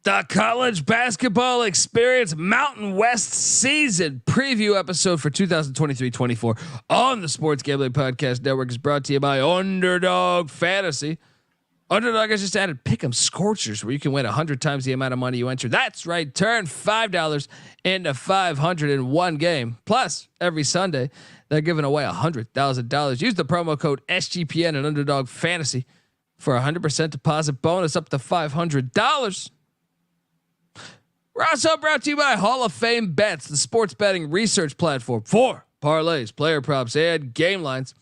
The college basketball experience Mountain West season preview episode for 2023-24 on the Sports Gambling Podcast Network is brought to you by Underdog Fantasy. Underdog has just added Pick'em Scorchers, where you can win 100 times the amount of money you enter. That's right, turn $5 into 500 in one game. Plus, every Sunday they're giving away $100,000. Use the promo code SGPN at Underdog Fantasy for a 100% deposit bonus up to $500. We're also brought to you by Hall of Fame Bets, the sports betting research platform for parlays, player props, and game lines.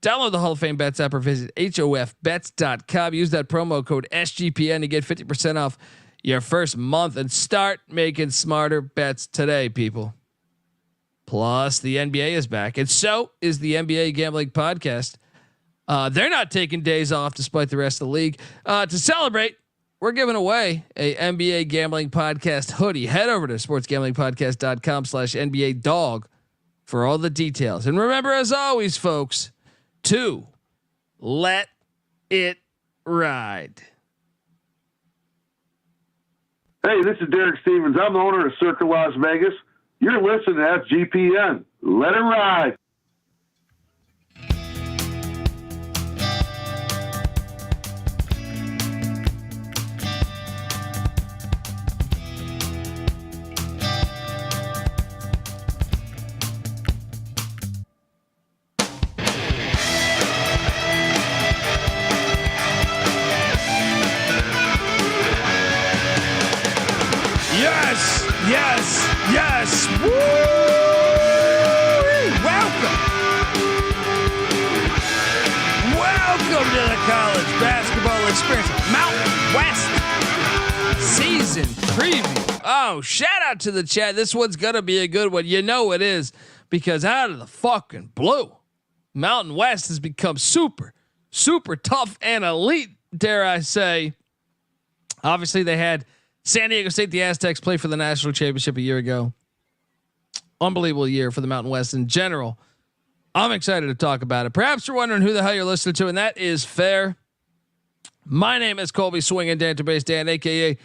Download the Hall of Fame Bets app or visit hofbets.com. Use that promo code SGPN to get 50% off your first month and start making smarter bets today, people. Plus, the NBA is back, and so is the NBA Gambling Podcast. They're not taking days off despite the rest of the league. To celebrate, we're giving away a NBA Gambling Podcast hoodie. Head over to sportsgamblingpodcast.com/NBA dog for all the details. And remember, as always, folks, to let it ride. Hey, this is Derek Stevens. I'm the owner of Circa Las Vegas. You're listening to SGPN. Let it ride. Yes. Woo! Welcome to the college basketball experience, Mountain West season preview. Oh, shout out to the chat. This one's gonna be a good one. You know it is, because out of the fucking blue, Mountain West has become super tough and elite, dare I say. Obviously, they had San Diego State, the Aztecs, play for the national championship a year ago. Unbelievable year for the Mountain West in general. I'm excited to talk about it. Perhaps you're wondering who the hell you're listening to, and that is fair. My name is Colby Swinging Database Dan, aka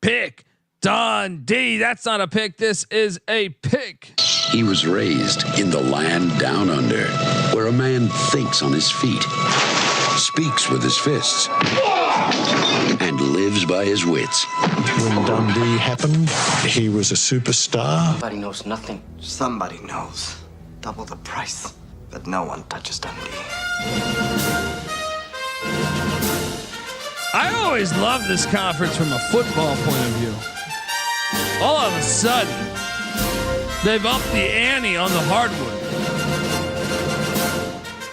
Pick Dundee. That's not a pick. This is a pick. He was raised in the land down under, where a man thinks on his feet, speaks with his fists, and lives by his wits. When Dundee happened, he was a superstar. Somebody knows nothing. Somebody knows. Double the price. But no one touches Dundee. I always love this conference from a football point of view. All of a sudden, they've upped the ante on the hardwood.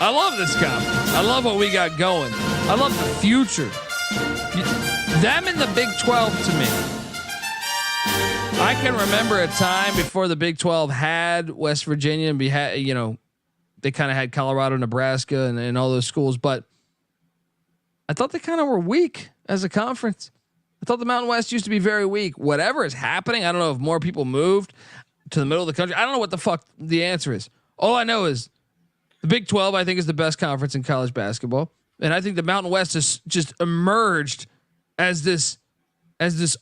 I love this conference. I love what we got going. I love the future. Them in the Big 12 to me. I can remember a time before the Big 12 had West Virginia and they kind of had Colorado, Nebraska, and all those schools, but I thought they kind of were weak as a conference. I thought the Mountain West used to be very weak. Whatever is happening, I don't know if more people moved to the middle of the country. I don't know what the fuck the answer is. All I know is the Big 12, I think, is the best conference in college basketball. And I think the Mountain West has just emerged as this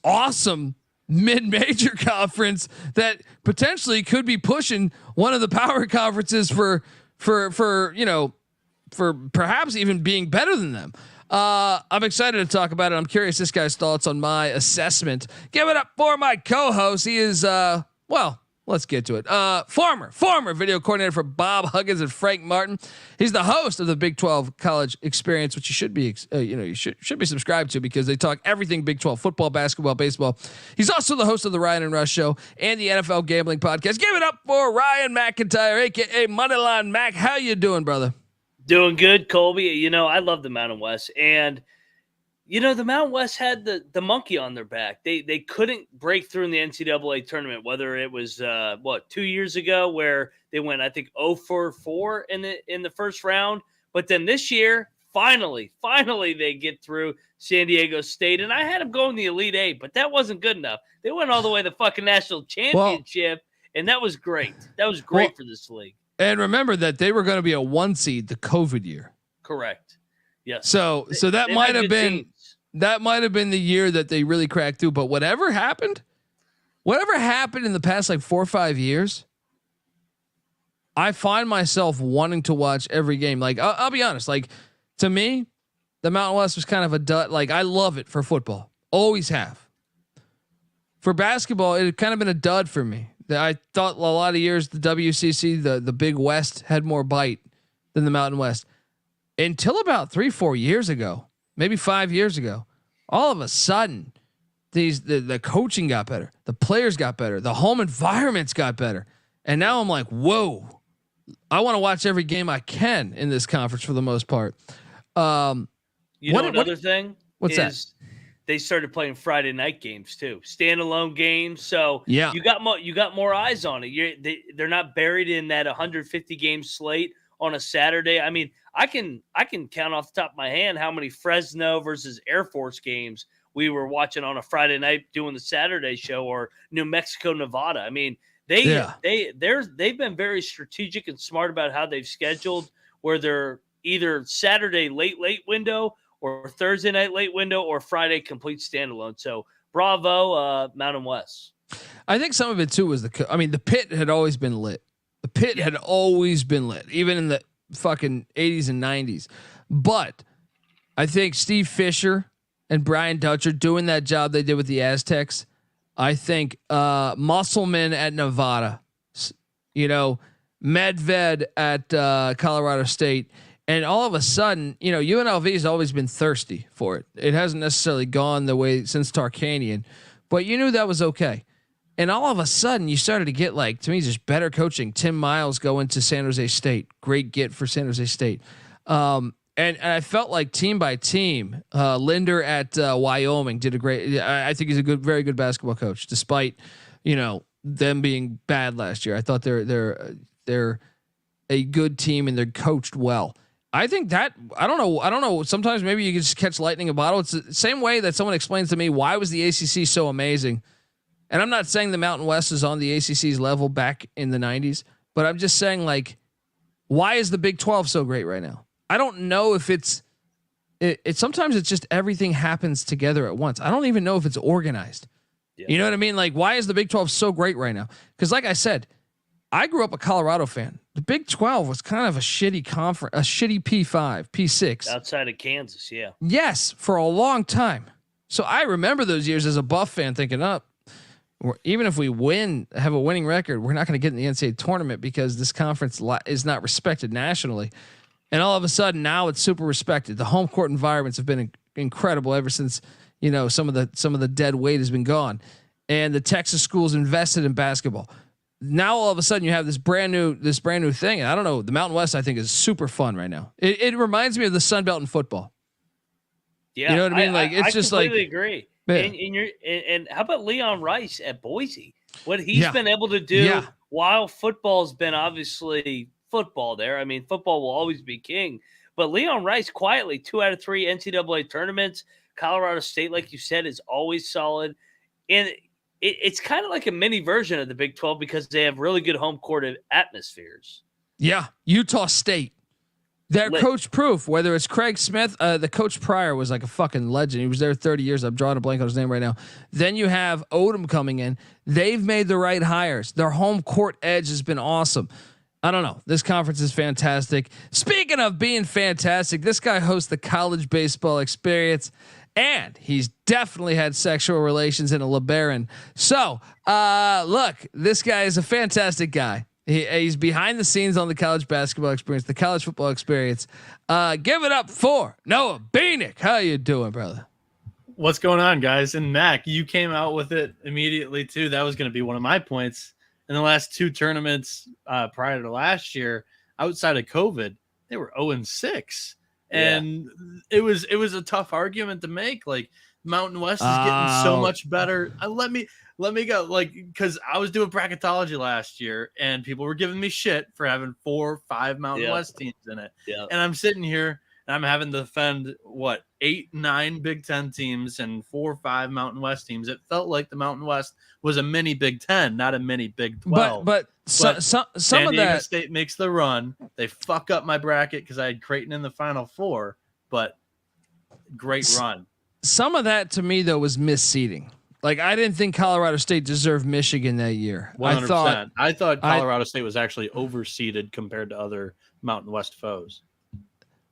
awesome mid-major conference that potentially could be pushing one of the power conferences for perhaps even being better than them. I'm excited to talk about it. I'm curious this guy's thoughts on my assessment. Give it up for my co-host. He is let's get to it. Former video coordinator for Bob Huggins and Frank Martin. He's the host of the Big 12 College Experience, which you should be, you should be subscribed to, because they talk everything Big 12 football, basketball, baseball. He's also the host of the Ryan and Rush Show and the NFL Gambling Podcast. Give it up for Ryan McIntyre, aka Moneyline Mac. How you doing, brother? Doing good, Colby. I love the Mountain West, and the Mountain West had the monkey on their back. They couldn't break through in the NCAA tournament, whether it was 2 years ago where they went, I think, 0-4 in the first round. But then this year, finally they get through San Diego State. And I had them going the Elite Eight, but that wasn't good enough. They went all the way to the fucking national championship, and that was great. That was great for this league. And remember that they were going to be a 1 seed the COVID year. Correct. Yes. So that might have been teams. that might have been the year that they really cracked through. But whatever happened in the past like 4 or 5 years, I find myself wanting to watch every game. Like I'll be honest, like to me, the Mountain West was kind of a dud. Like I love it for football, always have. For basketball, it had kind of been a dud for me. I thought a lot of years the WCC, the Big West, had more bite than the Mountain West until about 3-4 years ago, maybe 5 years ago. All of a sudden, the coaching got better, the players got better, the home environments got better, and now I'm like, whoa, I want to watch every game I can in this conference for the most part. Another thing? What's that? They started playing Friday night games too, standalone games. So yeah, you got more eyes on it. They're not buried in that 150 game slate on a Saturday. I mean, I can count off the top of my hand how many Fresno versus Air Force games we were watching on a Friday night doing the Saturday show, or New Mexico, Nevada. I mean, they've been very strategic and smart about how they've scheduled, where they're either Saturday late window, or Thursday night late window, or Friday complete standalone. So bravo, Mountain West. I think some of it too was the Pit had always been lit. The Pit had always been lit, even in the fucking 80s and 90s. But I think Steve Fisher and Brian Dutcher doing that job they did with the Aztecs. I think Musselman at Nevada, Medved at Colorado State. And all of a sudden, UNLV has always been thirsty for it. It hasn't necessarily gone the way since Tarkanian, but you knew that was okay. And all of a sudden, you started to get to me, just better coaching. Tim Miles going to San Jose State, great get for San Jose State. And I felt like team by team, Linder at Wyoming did a great. I think he's a very good basketball coach, despite them being bad last year. I thought they're a good team and they're coached well. I think that I don't know. Sometimes maybe you can just catch lightning in a bottle. It's the same way that someone explains to me why was the ACC so amazing. And I'm not saying the Mountain West is on the ACC's level back in the 90s, but I'm just saying why is the Big 12 so great right now? I don't know if it's sometimes it's just everything happens together at once. I don't even know if it's organized. Yeah. You know what I mean? Why is the Big 12 so great right now? Because like I said, I grew up a Colorado fan. The Big 12 was kind of a shitty conference, a shitty P5, P6. Outside of Kansas, yeah. Yes, for a long time. So I remember those years as a Buff fan thinking, even if we have a winning record, we're not going to get in the NCAA tournament because this conference is not respected nationally. And all of a sudden now it's super respected. The home court environments have been incredible ever since, some of the dead weight has been gone. And the Texas schools invested in basketball. Now all of a sudden you have this brand new thing. And I don't know, the Mountain West I think is super fun right now. It reminds me of the Sun Belt in football. Yeah, you know what I mean? I completely agree. And how about Leon Rice at Boise? What he's been able to do while football's been obviously football there. I mean, football will always be king. But Leon Rice quietly 2 out of 3 NCAA tournaments. Colorado State, like you said, is always solid. And it's kind of like a mini version of the Big 12 because they have really good home court atmospheres. Yeah. Utah State. Their coach proof, whether it's Craig Smith, the coach prior was like a fucking legend. He was there 30 years. I'm drawing a blank on his name right now. Then you have Odom coming in. They've made the right hires. Their home court edge has been awesome. I don't know. This conference is fantastic. Speaking of being fantastic, this guy hosts the College Baseball Experience, and he's definitely had sexual relations in a LeBaron. So, look, this guy is a fantastic guy. He's behind the scenes on the College Basketball Experience, the College Football Experience. Give it up for Noah Beanick. How you doing, brother? What's going on, guys? And Mac, you came out with it immediately too. That was going to be one of my points. In the last 2 tournaments prior to last year, outside of COVID, they were 0-6, and it was a tough argument to make. Mountain West is getting so much better. Let me go, because I was doing bracketology last year, and people were giving me shit for having 4 or 5 Mountain West teams in it. Yeah. And I'm sitting here and I'm having to defend 8, 9 Big Ten teams and 4 or 5 Mountain West teams. It felt like the Mountain West was a mini Big Ten, not a mini Big 12. But some San of Diego that State makes the run. They fuck up my bracket because I had Creighton in the Final Four, but great run. some of that to me though was misseeding. Like I didn't think Colorado State deserved Michigan that year. 100%. I thought Colorado State was actually overseeded compared to other Mountain West foes.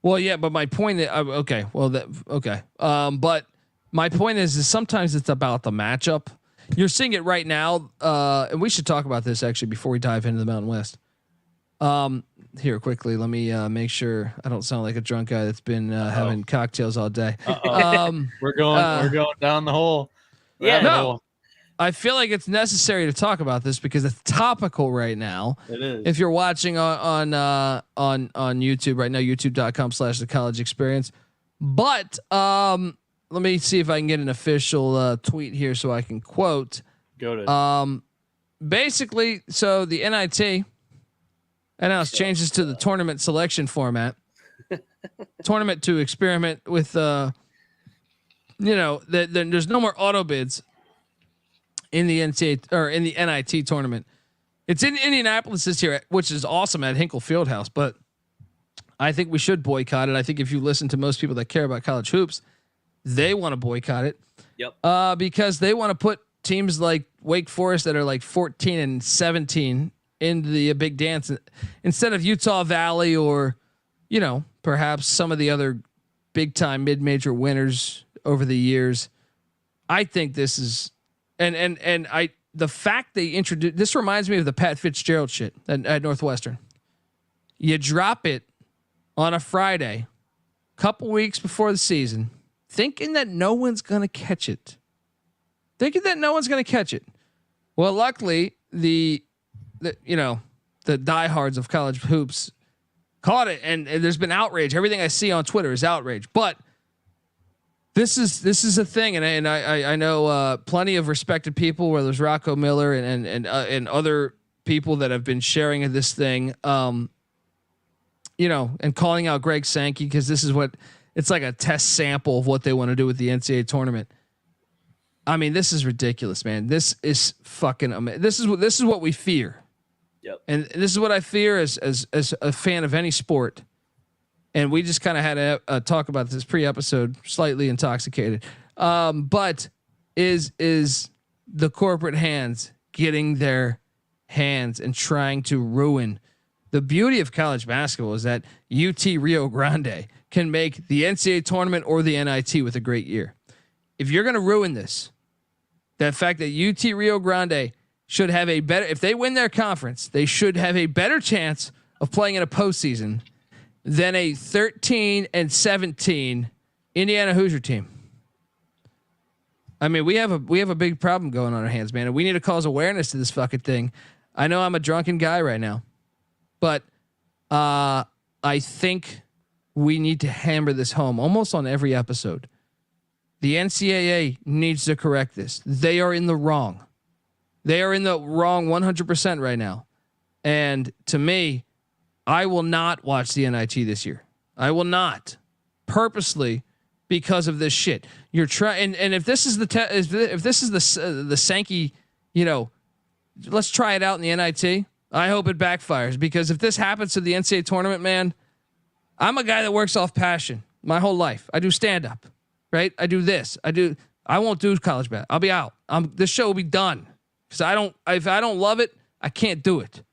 Well, yeah, but my point is okay. Well, but my point is sometimes it's about the matchup. You're seeing it right now, and we should talk about this actually before we dive into the Mountain West. Here quickly, let me make sure I don't sound like a drunk guy that's been having cocktails all day. We're going down the hole. Yeah, no, I feel like it's necessary to talk about this because it's topical right now. It is. If you're watching on YouTube right now, youtube.com/the college experience. But let me see if I can get an official tweet here so I can quote. Go to basically, so the NIT announced changes to the tournament selection format. Tournament to experiment with there's no more auto bids in the NCAA or in the NIT tournament. It's in Indianapolis this year, which is awesome at Hinkle Fieldhouse, but I think we should boycott it. I think if you listen to most people that care about college hoops, they want to boycott it. Yep. Because they want to put teams like Wake Forest that are like 14 and 17 into the big dance instead of Utah Valley or, perhaps some of the other big time mid-major winners over the years. I think this is, the fact they introduced, this reminds me of the Pat Fitzgerald shit at Northwestern. You drop it on a Friday, couple weeks before the season, thinking that no one's going to catch it. Well, luckily the diehards of college hoops caught it, and there's been outrage. Everything I see on Twitter is outrage, but this is a thing, and I know plenty of respected people, where there's Rocco Miller and other people that have been sharing this thing, and calling out Greg Sankey because this is what it's like a test sample of what they want to do with the NCAA tournament. I mean, this is ridiculous, man. This is fucking amazing. This is what we fear. Yep. And this is what I fear as a fan of any sport. And we just kind of had a talk about this pre-episode, slightly intoxicated. But is the corporate hands getting their hands and trying to ruin the beauty of college basketball is that UT Rio Grande can make the NCAA tournament or the NIT with a great year. If you're going to ruin this, that fact that UT Rio Grande should have a better, if they win their conference, they should have a better chance of playing in a postseason than a 13 and 17 Indiana Hoosier team. I mean, we have a big problem going on our hands, man, and we need to cause awareness to this fucking thing. I know I'm a drunken guy right now, but I think we need to hammer this home almost on every episode. The NCAA needs to correct this. They are in the wrong. They are in the wrong 100% right now. And to me, I will not watch the NIT this year. I will not, purposely, because of this shit. You're trying, and if this is if this is the Sankey, let's try it out in the NIT. I hope it backfires, because if this happens to the NCAA tournament, man, I'm a guy that works off passion my whole life. I do stand up, right? I do this. I won't do college bat. I'll be out. This show will be done. Because if I don't love it, I can't do it.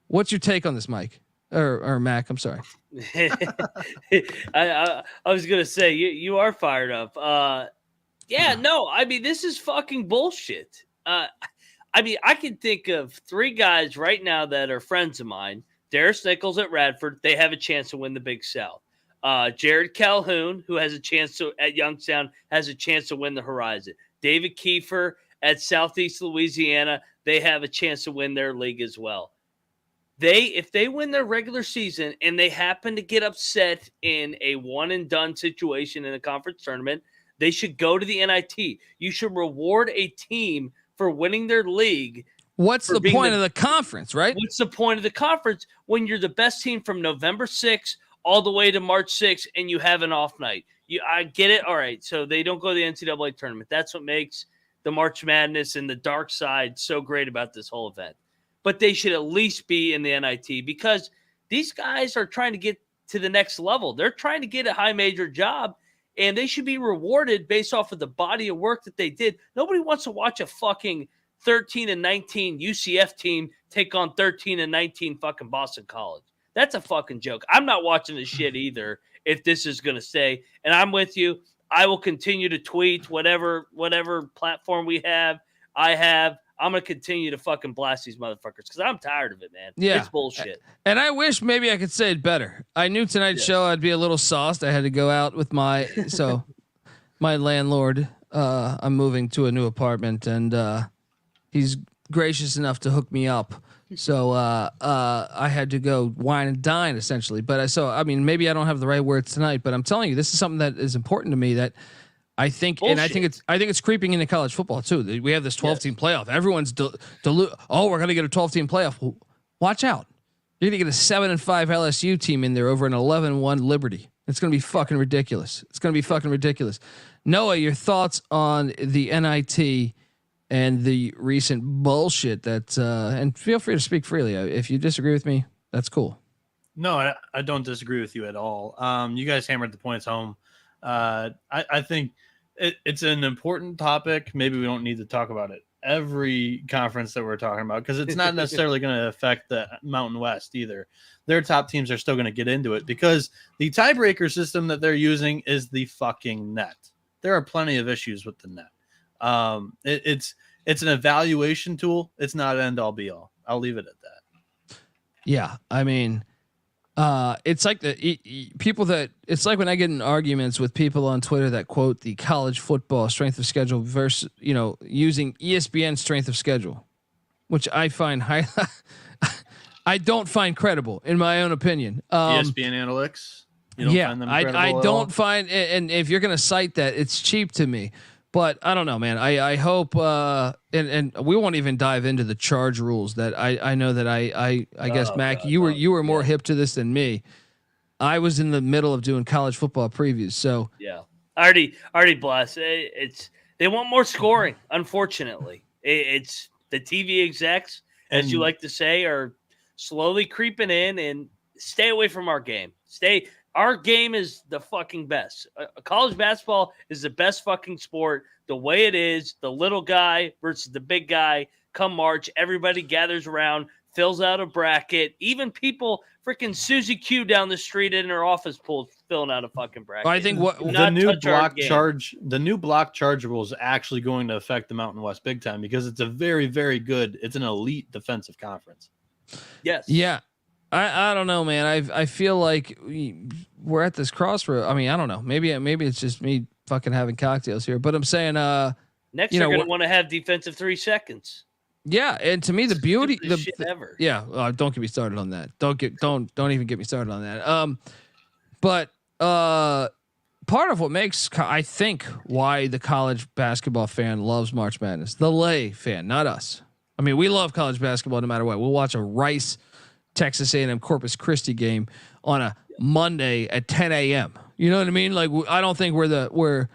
What's your take on this, Mike or Mac? I'm sorry. I was gonna say you are fired up. No, I mean, this is fucking bullshit. I mean, I can think of 3 guys right now that are friends of mine. Darius Nichols at Radford, they have a chance to win the Big South. Jared Calhoun, who has a chance to at Youngstown, has a chance to win the Horizon. David Kiefer at Southeast Louisiana, they have a chance to win their league as well. If they win their regular season and they happen to get upset in a one and done situation in a conference tournament, they should go to the NIT. You should reward a team for winning their league. What's the point of the conference, right? What's the point of the conference when you're the best team from November 6th all the way to March 6th and you have an off night? I get it. All right. So they don't go to the NCAA tournament. That's what makes the March Madness and the dark side so great about this whole event. But they should at least be in the NIT, because these guys are trying to get to the next level. They're trying to get a high major job. and they should be rewarded based off of the body of work that they did. Nobody wants to watch a fucking 13-19 UCF team take on 13-19 fucking Boston College. That's a fucking joke. I'm not watching this shit either if this is going to stay. And I'm with you. I will continue to tweet whatever platform we have. I'm going to continue to fucking blast these motherfuckers because I'm tired of it, man. Yeah. It's bullshit. And I wish maybe I could say it better. I knew tonight's show I'd be a little sauced. I had to go out with my landlord. I'm moving to a new apartment, and he's gracious enough to hook me up. So I had to go wine and dine essentially. But maybe I don't have the right words tonight, but I'm telling you, this is something that is important to me that I think, bullshit. and I think it's creeping into college football too. We have this 12-team playoff. Everyone's oh, we're gonna get a 12-team playoff. Well, watch out. You're gonna get a 7-5 LSU team in there over an 11-1 Liberty. It's gonna be fucking ridiculous. It's gonna be fucking ridiculous. Noah, your thoughts on the NIT and the recent bullshit that, and feel free to speak freely. If you disagree with me, that's cool. No, I don't disagree with you at all. You guys hammered the points home. I think it's an important topic. Maybe we don't need to talk about it every conference that we're talking about because it's not necessarily going to affect the Mountain West either. Their top teams are still going to get into it because the tiebreaker system that they're using is the fucking net. There are plenty of issues with the net. It's an evaluation tool. It's not an end all be all. I'll leave it at that. Yeah, I mean, it's like it's like when I get in arguments with people on Twitter that quote the college football strength of schedule versus, using ESPN strength of schedule, which I find I don't find credible in my own opinion. ESPN analytics. You don't find them credible I at don't all? find, and if you're going to cite that, it's cheap to me. But I don't know, man. I hope, and we won't even dive into the charge rules that I know that I guess Mac, you were more hip to this than me. I was in the middle of doing college football previews, so yeah, I already blessed. They want more scoring. Unfortunately, it's the TV execs, as you like to say, are slowly creeping in and stay away from our game. Our game is the fucking best. College basketball is the best fucking sport. The way it is, the little guy versus the big guy. Come March, everybody gathers around, fills out a bracket. Even people, freaking Susie Q down the street in her office pool, filling out a fucking bracket. I think the new block charge rule is actually going to affect the Mountain West big time because it's a very, very good. It's an elite defensive conference. Yes. Yeah. I don't know, man. I feel like we're at this crossroad. I mean, I don't know. Maybe it's just me fucking having cocktails here. But I'm saying, next you're gonna want to have defensive 3 seconds. Yeah, and to me, the beauty, shit ever. Yeah, don't get me started on that. Don't even get me started on that. But part of what makes I think why the college basketball fan loves March Madness, the lay fan, not us. I mean, we love college basketball no matter what. We'll watch a Rice Texas A&M Corpus Christi game on a Monday at 10 a.m. You know what I mean? Like, I don't think we're the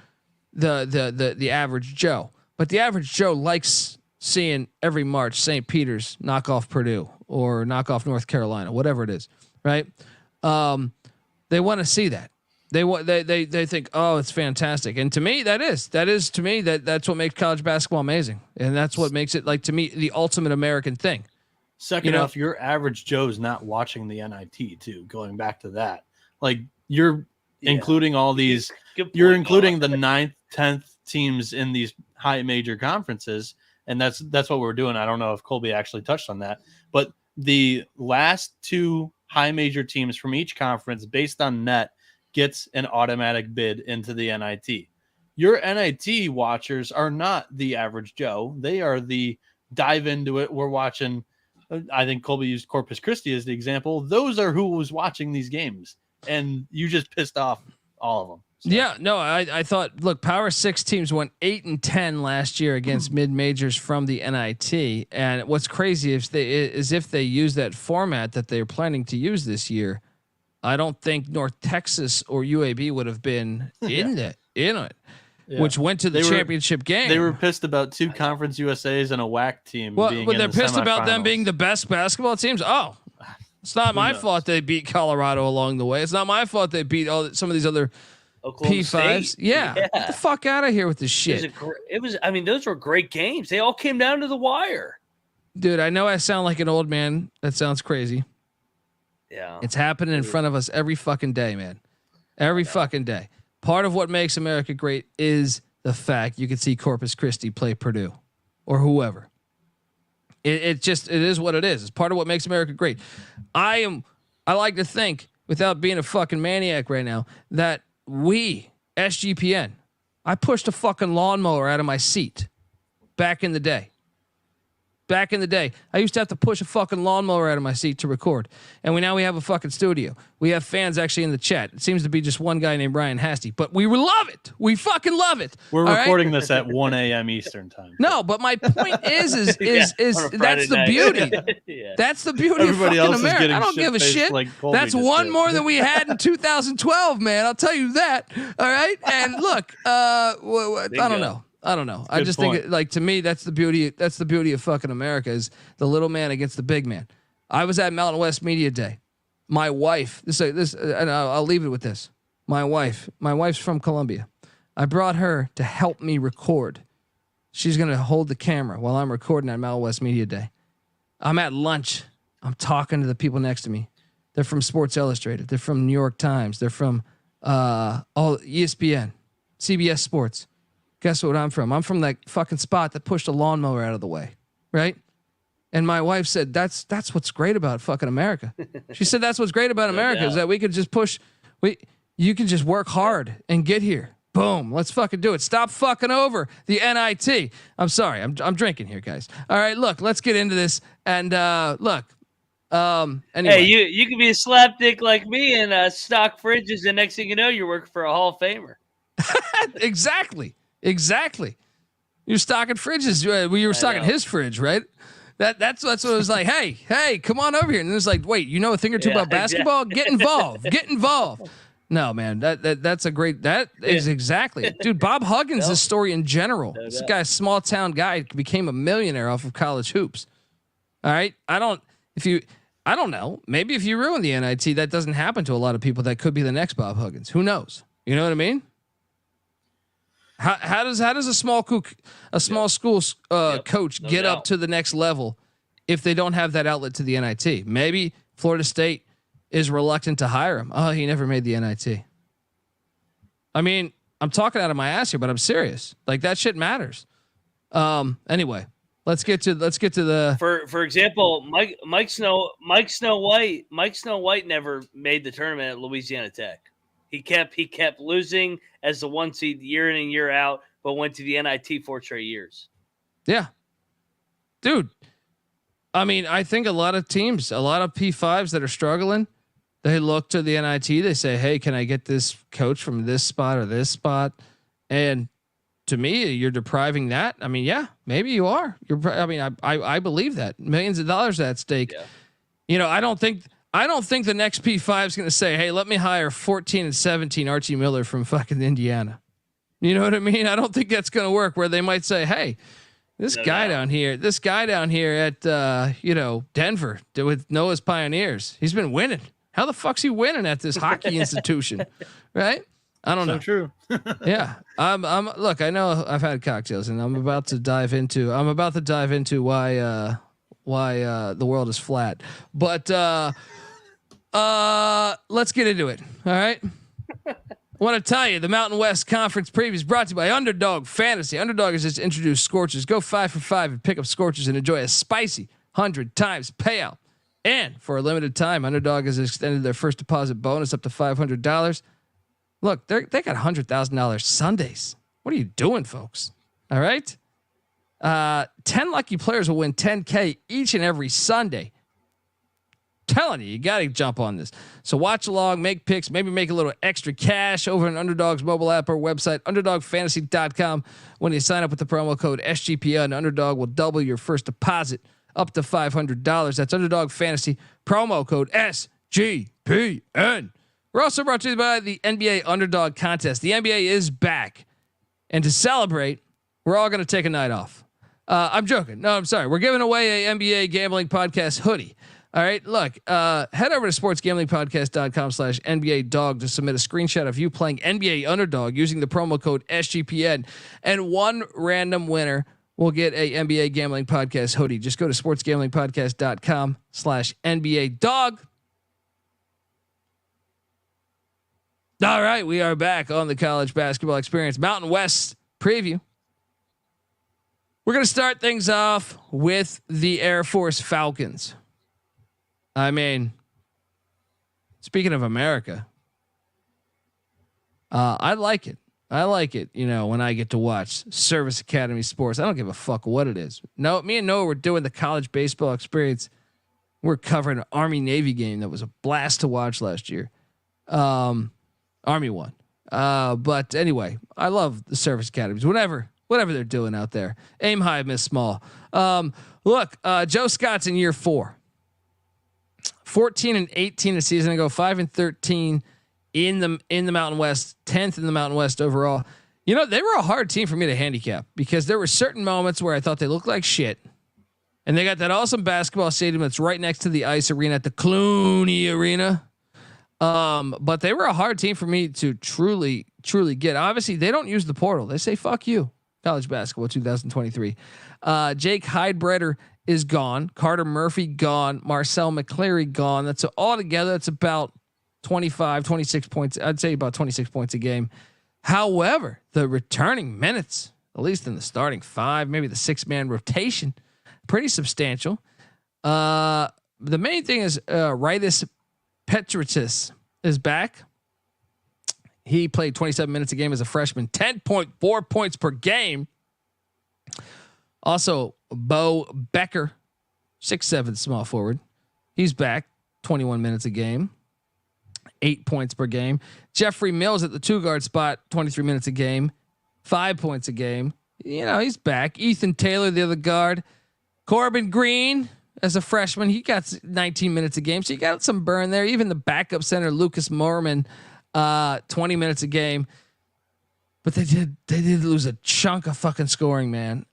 average Joe, but the average Joe likes seeing every March St. Peter's knock off Purdue or knock off North Carolina, whatever it is, right? They want to see that. They think, oh, it's fantastic, and to me, that's what makes college basketball amazing, and that's what makes it, like, to me, the ultimate American thing. Second off, your average Joe's not watching the NIT too. Going back to that, like you're including all these, you're including the 9th, 10th teams in these high major conferences, and that's what we're doing. I don't know if Colby actually touched on that, but the last 2 high major teams from each conference, based on net, gets an automatic bid into the NIT. Your NIT watchers are not the average Joe; they are the dive into it. We're watching. I think Colby used Corpus Christi as the example. Those are who was watching these games, and you just pissed off all of them. So. Yeah, no, I thought, look, Power 6 teams went 8-10 last year against mid majors from the NIT, and what's crazy is if they use that format that they're planning to use this year, I don't think North Texas or UAB would have been in it. Yeah. Which went to the championship game. They were pissed about 2 Conference USAs and a WAC team. Well, they're pissed about them being the best basketball teams. Oh, it's not my fault they beat Colorado along the way. It's not my fault they beat some of these other Oklahoma P5s. State. Yeah. Get the fuck out of here with this shit. I mean, those were great games. They all came down to the wire. Dude, I know I sound like an old man. That sounds crazy. Yeah. It's happening in front of us every fucking day, man. Every fucking day. Part of what makes America great is the fact you can see Corpus Christi play Purdue or whoever. It is what it is. It's part of what makes America great. I like to think, without being a fucking maniac right now, that we, SGPN, I pushed a fucking lawnmower out of my seat back in the day. Back in the day, I used to have to push a fucking lawnmower out of my seat to record. And we have a fucking studio. We have fans actually in the chat. It seems to be just one guy named Ryan Hasty, but we love it. We fucking love it. We're all recording right? this at 1 a.m. Eastern time. No, but my point is On a that's Friday the night. beauty. Yeah. That's the beauty Everybody of else fucking is America. getting I don't give a shit-faced shit. like Colby That's just one did. more than we had in 2012, man. I'll tell you that. All right. And look, I don't know. I just think to me, that's the beauty. That's the beauty of fucking America is the little man against the big man. I was at Mountain West Media Day. My wife, and I'll leave it with this. My wife's from Columbia. I brought her to help me record. She's going to hold the camera while I'm recording at Mountain West Media Day. I'm at lunch. I'm talking to the people next to me. They're from Sports Illustrated. They're from New York Times. They're from all ESPN, CBS Sports. Guess what I'm from? I'm from that fucking spot that pushed a lawnmower out of the way, right? And my wife said, that's what's great about fucking America. She said, that's what's great about America is that we could just you can just work hard and get here. Boom. Let's fucking do it. Stop fucking over the NIT. I'm sorry. I'm drinking here, guys. All right, look, let's get into this. And look, anyway. Hey, you can be a slapdick like me and stock fridges, and next thing you know, you're working for a Hall of Famer. Exactly. You're stocking fridges. You were stocking his fridge, right? That's what it was like. Hey, come on over here. And it was like, wait, you know a thing or two about basketball? Get involved. No, man, that's a great. That is exactly, dude. Bob Huggins' story in general. This guy's a small town guy became a millionaire off of college hoops. All right, I don't know. Maybe if you ruin the NIT, that doesn't happen to a lot of people. That could be the next Bob Huggins. Who knows? You know what I mean? How does a small school coach get up to the next level if they don't have that outlet to the NIT? Maybe Florida State is reluctant to hire him. Oh, he never made the NIT. I mean, I'm talking out of my ass here, but I'm serious. Like that shit matters. Anyway, let's get to the For example, Mike Snow White never made the tournament at Louisiana Tech. He kept losing as the 1 seed year in and year out, but went to the NIT 4 straight years. Yeah, dude. I mean, I think a lot of teams, a lot of P5s that are struggling, they look to the NIT. They say, "Hey, can I get this coach from this spot or this spot?" And to me, you're depriving that. I mean, yeah, maybe you are. I believe that millions of dollars at stake. Yeah. You know, I don't think the next P5 is going to say, "Hey, let me hire 14 and 17 Archie Miller from fucking Indiana." You know what I mean? I don't think that's going to work. Where they might say, "Hey, this guy down here at Denver with Noah's Pioneers, he's been winning. How the fuck's he winning at this hockey institution?" Right? I don't know. So true. Yeah. Look, I know I've had cocktails and I'm about to dive into why the world is flat. But let's get into it. All right. I want to tell you the Mountain West Conference preview is brought to you by Underdog Fantasy. Underdog has just introduced Scorchers. Go 5 for 5 and pick up Scorchers and enjoy a spicy 100 times payout. And for a limited time, Underdog has extended their first deposit bonus up to $500. Look, they got $100,000 Sundays. What are you doing, folks? All right. 10 lucky players will win $10K each and every Sunday. Telling you got to jump on this. So watch along, make picks, maybe make a little extra cash over on Underdog's mobile app or website, underdogfantasy.com. When you sign up with the promo code SGPN, Underdog will double your first deposit up to $500. That's Underdog Fantasy, promo code SGPN. We're also brought to you by the NBA Underdog Contest. The NBA is back. And to celebrate, we're all going to take a night off. I'm joking. No, I'm sorry. We're giving away a NBA Gambling Podcast hoodie. All right, look, head over to sportsgamblingpodcast.com/NBA dog to submit a screenshot of you playing NBA Underdog using the promo code SGPN, and one random winner will get a NBA Gambling Podcast hoodie. Just go to sportsgamblingpodcast.com/NBA dog. All right, we are back on the college basketball experience Mountain West preview. We're going to start things off with the Air Force Falcons. I mean, speaking of America, I like it. I like it. You know, when I get to watch Service Academy sports, I don't give a fuck what it is. No, me and Noah were doing the college baseball experience. We're covering an Army Navy game that was a blast to watch last year. Army won. But anyway, I love the service academies, whatever they're doing out there. Aim high, miss small. Look, Joe Scott's in year 4. 14-18 a season ago, 5-13 in the Mountain West, 10th in the Mountain West overall. You know, they were a hard team for me to handicap because there were certain moments where I thought they looked like shit. And they got that awesome basketball stadium that's right next to the ice arena at the Clooney Arena. But they were a hard team for me to truly get. Obviously, they don't use the portal. They say, fuck you, college basketball 2023. Jake Heidbreder is gone. Carter Murphy gone. Marcel McCleary gone. That's all together. That's about 26 points. I'd say about 26 points a game. However, the returning minutes, at least in the starting 5, maybe the 6-man rotation, pretty substantial. The main thing is Rytis Petritis is back. He played 27 minutes a game as a freshman, 10.4 points per game. Also, Bo Becker, 6'7" small forward. He's back, 21 minutes a game, 8 points per game. Jeffrey Mills at the 2-guard spot, 23 minutes a game, 5 points a game. You know, he's back. Ethan Taylor, the other guard. Corbin Green as a freshman, he got 19 minutes a game. So you got some burn there. Even the backup center, Lucas Mormon, 20 minutes a game. But they did lose a chunk of fucking scoring, man.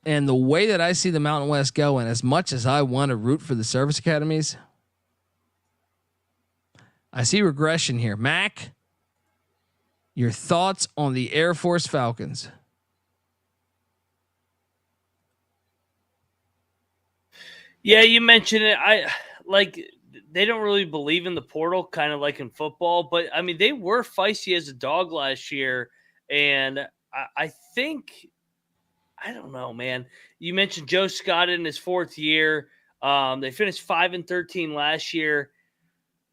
And the way that I see the Mountain West going, as much as I want to root for the service academies, I see regression here. Mac, your thoughts on the Air Force Falcons? Yeah, you mentioned it. They don't really believe in the portal, kind of like in football. But I mean, they were feisty as a dog last year, and I think, I don't know, man. You mentioned Joe Scott in his 4th year. They finished 5-13 last year.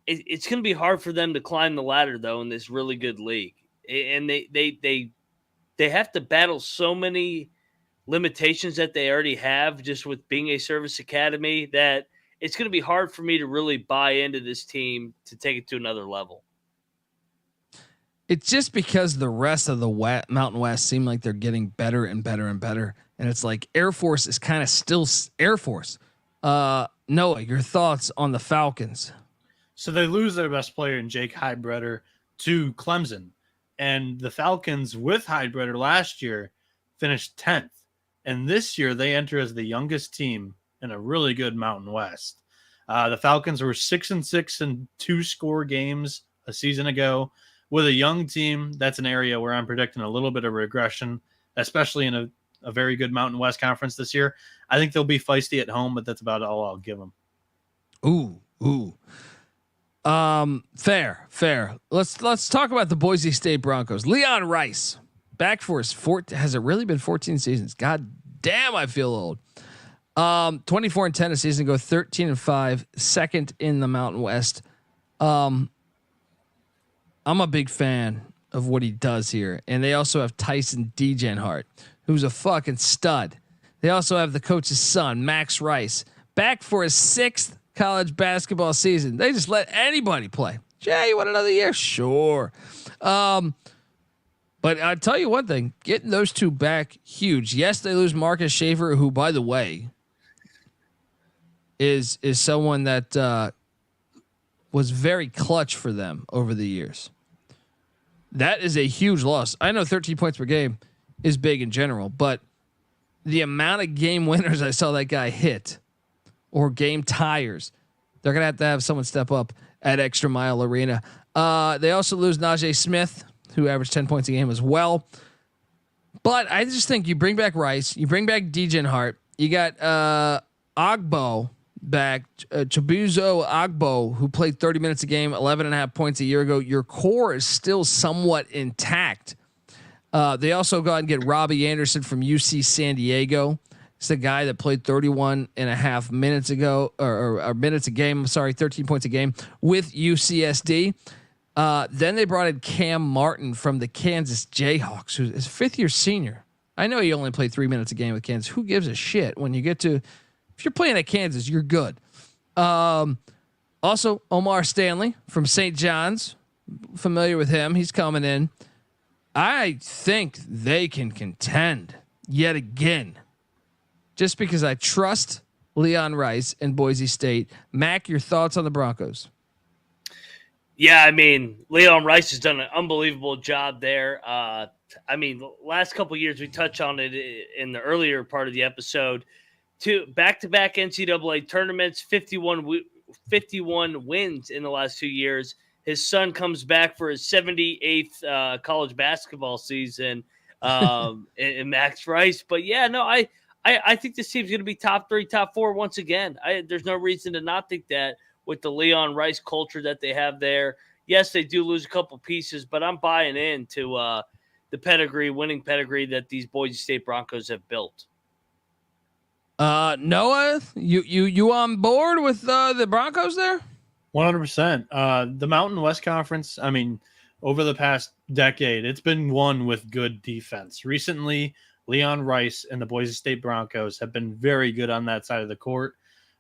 It's going to be hard for them to climb the ladder, though, in this really good league. And they have to battle so many limitations that they already have just with being a service academy that it's going to be hard for me to really buy into this team to take it to another level. It's just because the rest of the Mountain West seem like they're getting better and better and better. And it's like Air Force is kind of still Air Force. Noah, your thoughts on the Falcons? So they lose their best player in Jake Heidbreder to Clemson. And the Falcons with Heidbreder last year finished 10th. And this year they enter as the youngest team in a really good Mountain West. The Falcons were 6-6 in 2-score games a season ago. With a young team, that's an area where I'm predicting a little bit of regression, especially in a very good Mountain West conference this year. I think they'll be feisty at home, but that's about all I'll give them. Ooh. Fair. Let's talk about the Boise State Broncos. Leon Rice, back for his has it really been 14 seasons? God damn, I feel old. 24-10 a season ago, 13-5, second in the Mountain West. I'm a big fan of what he does here. And they also have Tyson Degenhart, who's a fucking stud. They also have the coach's son, Max Rice, back for his 6th college basketball season. They just let anybody play. Jay, you want another year? Sure. But I'll tell you one thing, getting those two back, huge. Yes, they lose Marcus Schaefer, who, by the way, is someone that was very clutch for them over the years. That is a huge loss. I know 13 points per game is big in general, but the amount of game winners I saw that guy hit or game tires, they're going to have someone step up at Extra Mile Arena. They also lose Najee Smith, who averaged 10 points a game as well. But I just think you bring back Rice, you bring back DJ Hart, you got Agbo back, Chibuzo Agbo, who played 30 minutes a game, 11.5 points a year ago. Your core is still somewhat intact. They also go out and get Robbie Anderson from UC San Diego. It's the guy that played 31.5 minutes ago, or minutes a game. Sorry, 13 points a game with UCSD. Then they brought in Cam Martin from the Kansas Jayhawks, who's a 5th-year senior. I know he only played 3 minutes a game with Kansas. Who gives a shit when you get to? If you're playing at Kansas, you're good. Also, Omar Stanley from St. John's, familiar with him. He's coming in. I think they can contend yet again, just because I trust Leon Rice and Boise State. Mac, your thoughts on the Broncos? Yeah, I mean, Leon Rice has done an unbelievable job there. I mean, last couple of years, we touched on it in the earlier part of the episode. Two back-to-back NCAA tournaments, 51 wins in the last 2 years. His son comes back for his 78th college basketball season, and Max Rice. But yeah, no, I think this team's going to be top 3, top 4 once again. There's no reason to not think that with the Leon Rice culture that they have there. Yes, they do lose a couple pieces, but I'm buying into the winning pedigree that these Boise State Broncos have built. Noah, you on board with the Broncos there? 100%. The Mountain West Conference, I mean, over the past decade, it's been won with good defense. Recently, Leon Rice and the Boise State Broncos have been very good on that side of the court.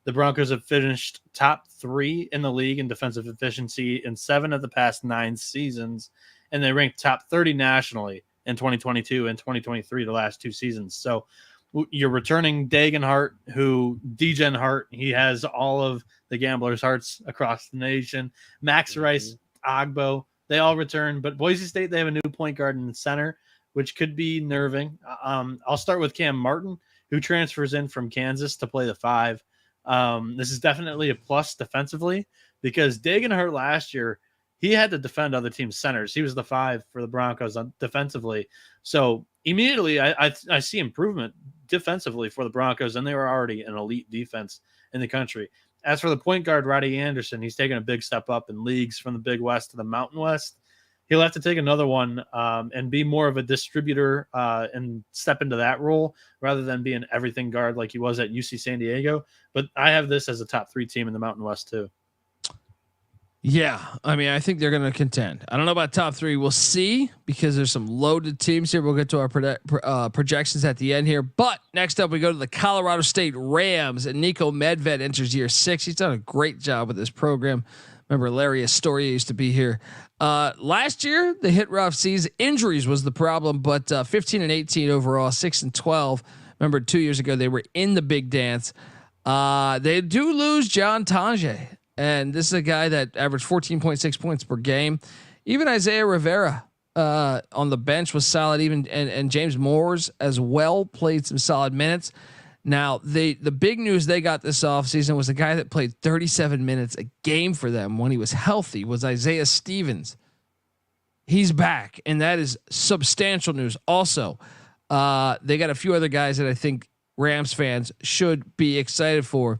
The Broncos have finished top 3 in the league in defensive efficiency in 7 of the past 9 seasons, and they ranked top 30 nationally in 2022 and 2023, the last 2 seasons. So you're returning Dagan Hart, who DJ Hart, he has all of the gamblers' hearts across the nation. Max Rice, Agbo, they all return. But Boise State, they have a new point guard in the center, which could be nerving. I'll start with Cam Martin, who transfers in from Kansas to play the 5. This is definitely a plus defensively because Dagan Hart last year, he had to defend other teams' centers. He was the 5 for the Broncos defensively. So immediately I see improvement defensively for the Broncos, and they were already an elite defense in the country. As for the point guard, Roddy Anderson, he's taken a big step up in leagues from the Big West to the Mountain West. He'll have to take another one and be more of a distributor and step into that role rather than be an everything guard like he was at UC San Diego. But I have this as a top 3 team in the Mountain West too. Yeah, I mean, I think they're going to contend. I don't know about top 3. We'll see because there's some loaded teams here. We'll get to our projections at the end here. But next up, we go to the Colorado State Rams, and Nico Medved enters year 6. He's done a great job with this program. Remember, Larry Astoria used to be here. Last year, they hit rough seas. Injuries was the problem, but 15-18 overall, 6-12. Remember, 2 years ago, they were in the big dance. They do lose John Tange. And this is a guy that averaged 14.6 points per game. Even Isaiah Rivera on the bench was solid. Even and James Moores as well played some solid minutes. Now the big news they got this offseason was a guy that played 37 minutes a game for them when he was healthy was Isaiah Stevens. He's back, and that is substantial news. Also, they got a few other guys that I think Rams fans should be excited for.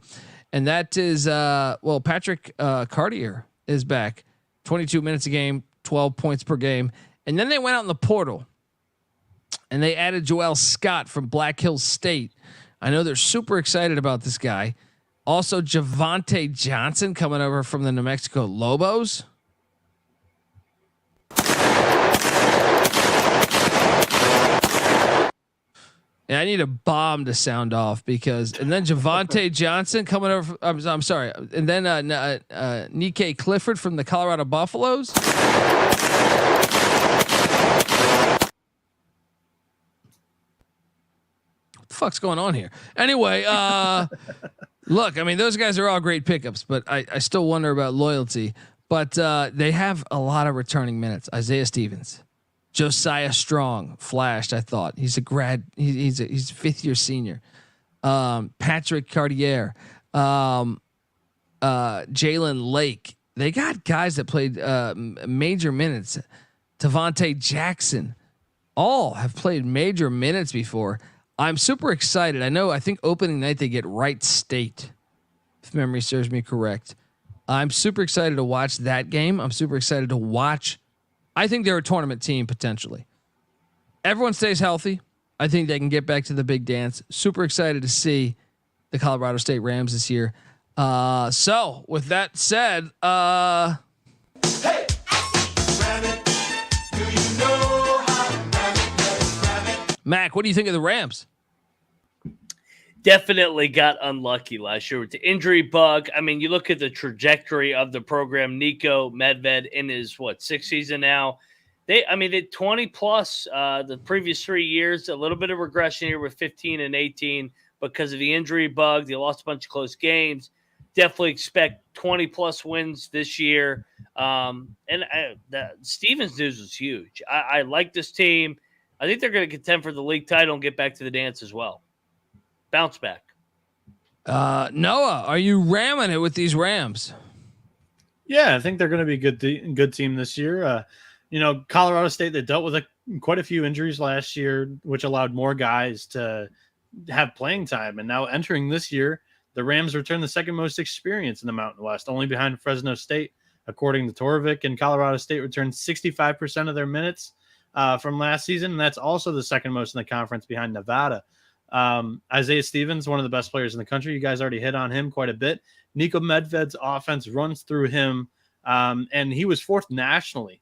And that is, Patrick Cartier is back, 22 minutes a game, 12 points per game. And then they went out in the portal and they added Joel Scott from Black Hills State. I know they're super excited about this guy. Also, Javante Johnson coming over from the New Mexico Lobos. And I need a bomb to sound off and then Javante Johnson coming over. I'm sorry. And then Nikkei Clifford from the Colorado Buffaloes. What the fuck's going on here? Anyway, look, I mean, those guys are all great pickups, but I still wonder about loyalty. But they have a lot of returning minutes. Isaiah Stevens. Josiah Strong flashed. I thought he's a grad. He's a 5th-year senior. Patrick Cartier. Jalen Lake. They got guys that played major minutes. Tavante Jackson, all have played major minutes before. I'm super excited. I think opening night they get Wright State, if memory serves me correct. I'm super excited to watch that game. I'm super excited to watch. I think they're a tournament team potentially. Everyone stays healthy. I think they can get back to the big dance. Super excited to see the Colorado State Rams this year. So with that said, Mac, what do you think of the Rams? Definitely got unlucky last year with the injury bug. I mean, you look at the trajectory of the program. Nico Medved in his sixth season now. They 20 plus the previous 3 years. A little bit of regression here with 15 and 18 because of the injury bug. They lost a bunch of close games. Definitely expect 20 plus wins this year. The Stevens news was huge. I like this team. I think they're going to contend for the league title and get back to the dance as well. Bounce back. Noah, are you ramming it with these Rams? Yeah, I think they're going to be a good team this year. Colorado State, they dealt with quite a few injuries last year, which allowed more guys to have playing time. And now entering this year, the Rams return the second most experience in the Mountain West, only behind Fresno State. According to Torvik, and Colorado State returned 65% of their minutes from last season. And that's also the second most in the conference behind Nevada. Isaiah Stevens, one of the best players in the country. You guys already hit on him quite a bit. Nico Medved's offense runs through him. And he was fourth nationally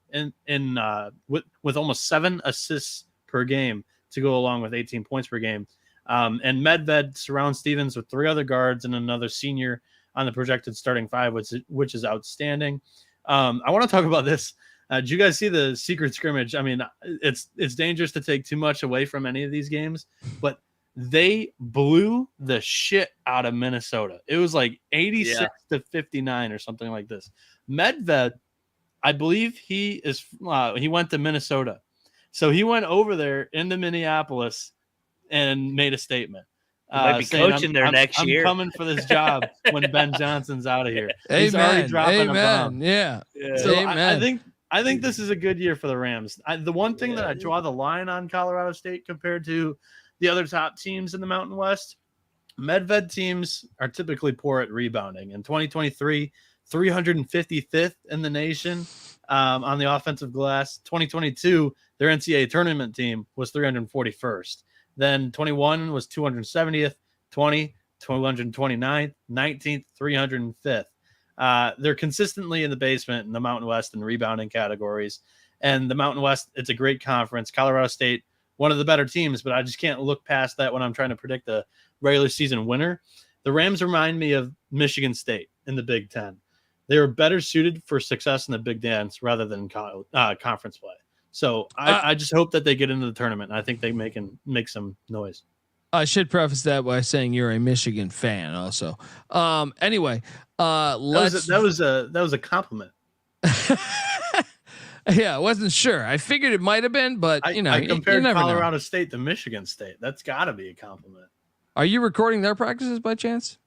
with almost 7 assists per game to go along with 18 points per game. And Medved surrounds Stevens with 3 other guards and another senior on the projected starting 5, which is outstanding. I want to talk about this. Did you guys see the secret scrimmage? I mean, it's dangerous to take too much away from any of these games, but they blew the shit out of Minnesota. It was like 86 to 59 or something like this. Medved, I believe he went to Minnesota. So he went over there into Minneapolis and made a statement. Might be coaching there next year. I'm coming for this job when Ben Johnson's out of here. Amen. He's already dropping a bomb. Yeah. So Amen. I think this is a good year for the Rams. The one thing that I draw the line on Colorado State compared to the other top teams in the Mountain West, Medved teams are typically poor at rebounding. In 2023, 355th in the nation on the offensive glass. 2022, their NCAA tournament team was 341st. Then 21 was 270th, 20, 229th, 19th, 305th. They're consistently in the basement in the Mountain West and rebounding categories. And the Mountain West, it's a great conference. Colorado State, one of the better teams, but I just can't look past that when I'm trying to predict the regular season winner. The Rams remind me of Michigan State in the Big Ten. They were better suited for success in the Big Dance rather than conference play. So I just hope that they get into the tournament. I think they make some noise. I should preface that by saying you're a Michigan fan also. Anyway, that was a compliment. Yeah, I wasn't sure. I figured it might have been, but I compared Colorado State to Michigan State. That's got to be a compliment. Are you recording their practices by chance?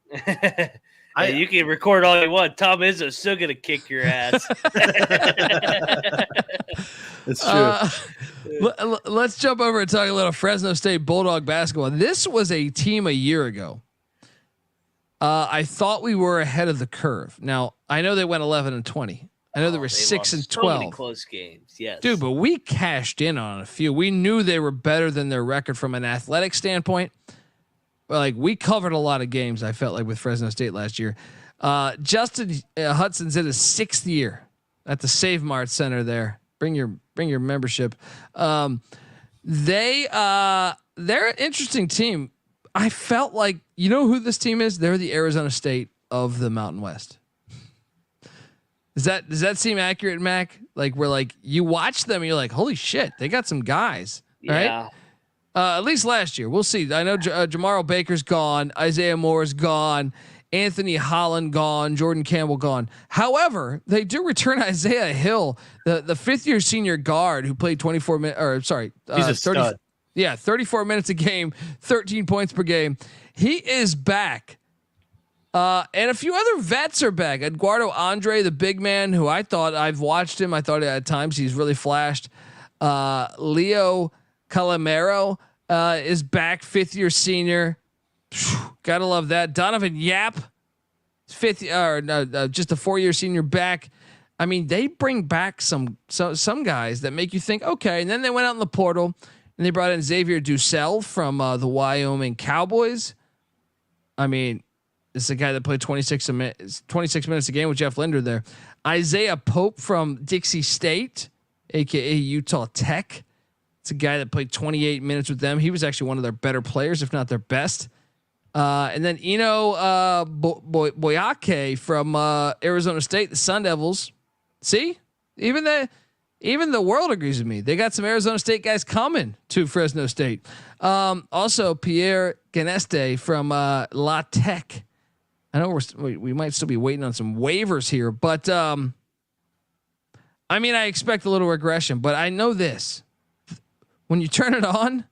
You can record all you want. Tom Izzo's still gonna kick your ass. It's true. Let's jump over and talk a little Fresno State Bulldog basketball. This was a team a year ago. I thought we were ahead of the curve. Now I know they went 11-20. I know they were 6-12. So many close games, yes, dude. But we cashed in on a few. We knew they were better than their record from an athletic standpoint. Like we covered a lot of games. I felt like with Fresno State last year. Justin Hudson's in his 6th year at the Save Mart Center there. Bring your membership. They're an interesting team. I felt like, you know who this team is? They're the Arizona State of the Mountain West. Does that seem accurate, Mac? Like we're like, you watch them and you're like, holy shit, they got some guys, right? At least last year. We'll see. I know Jamaro Baker's gone. Isaiah Moore's gone. Anthony Holland gone. Jordan Campbell gone. However, they do return Isaiah Hill, the 5th-year senior guard who played 24 minutes. He's a stud. 34 minutes a game, 13 points per game. He is back. And a few other vets are back. Eduardo Andre, the big man, who I thought I've watched him. I thought at times he's really flashed. Leo Calamero is back, 5th-year senior. Gotta love that. Donovan Yap, just a 4-year senior back. I mean, they bring back some guys that make you think, okay. And then they went out in the portal and they brought in Xavier Dussel from the Wyoming Cowboys. I mean, this is a guy that played 26 minutes a game with Jeff Linder there. Isaiah Pope from Dixie State, aka Utah Tech. It's a guy that played 28 minutes with them. He was actually one of their better players, if not their best. And then Boyake from Arizona State, the Sun Devils. See, even the world agrees with me. They got some Arizona State guys coming to Fresno State. Also Pierre Ganeste from La Tech. I know we might still be waiting on some waivers here, but I mean, I expect a little regression, but I know this: when you turn it on,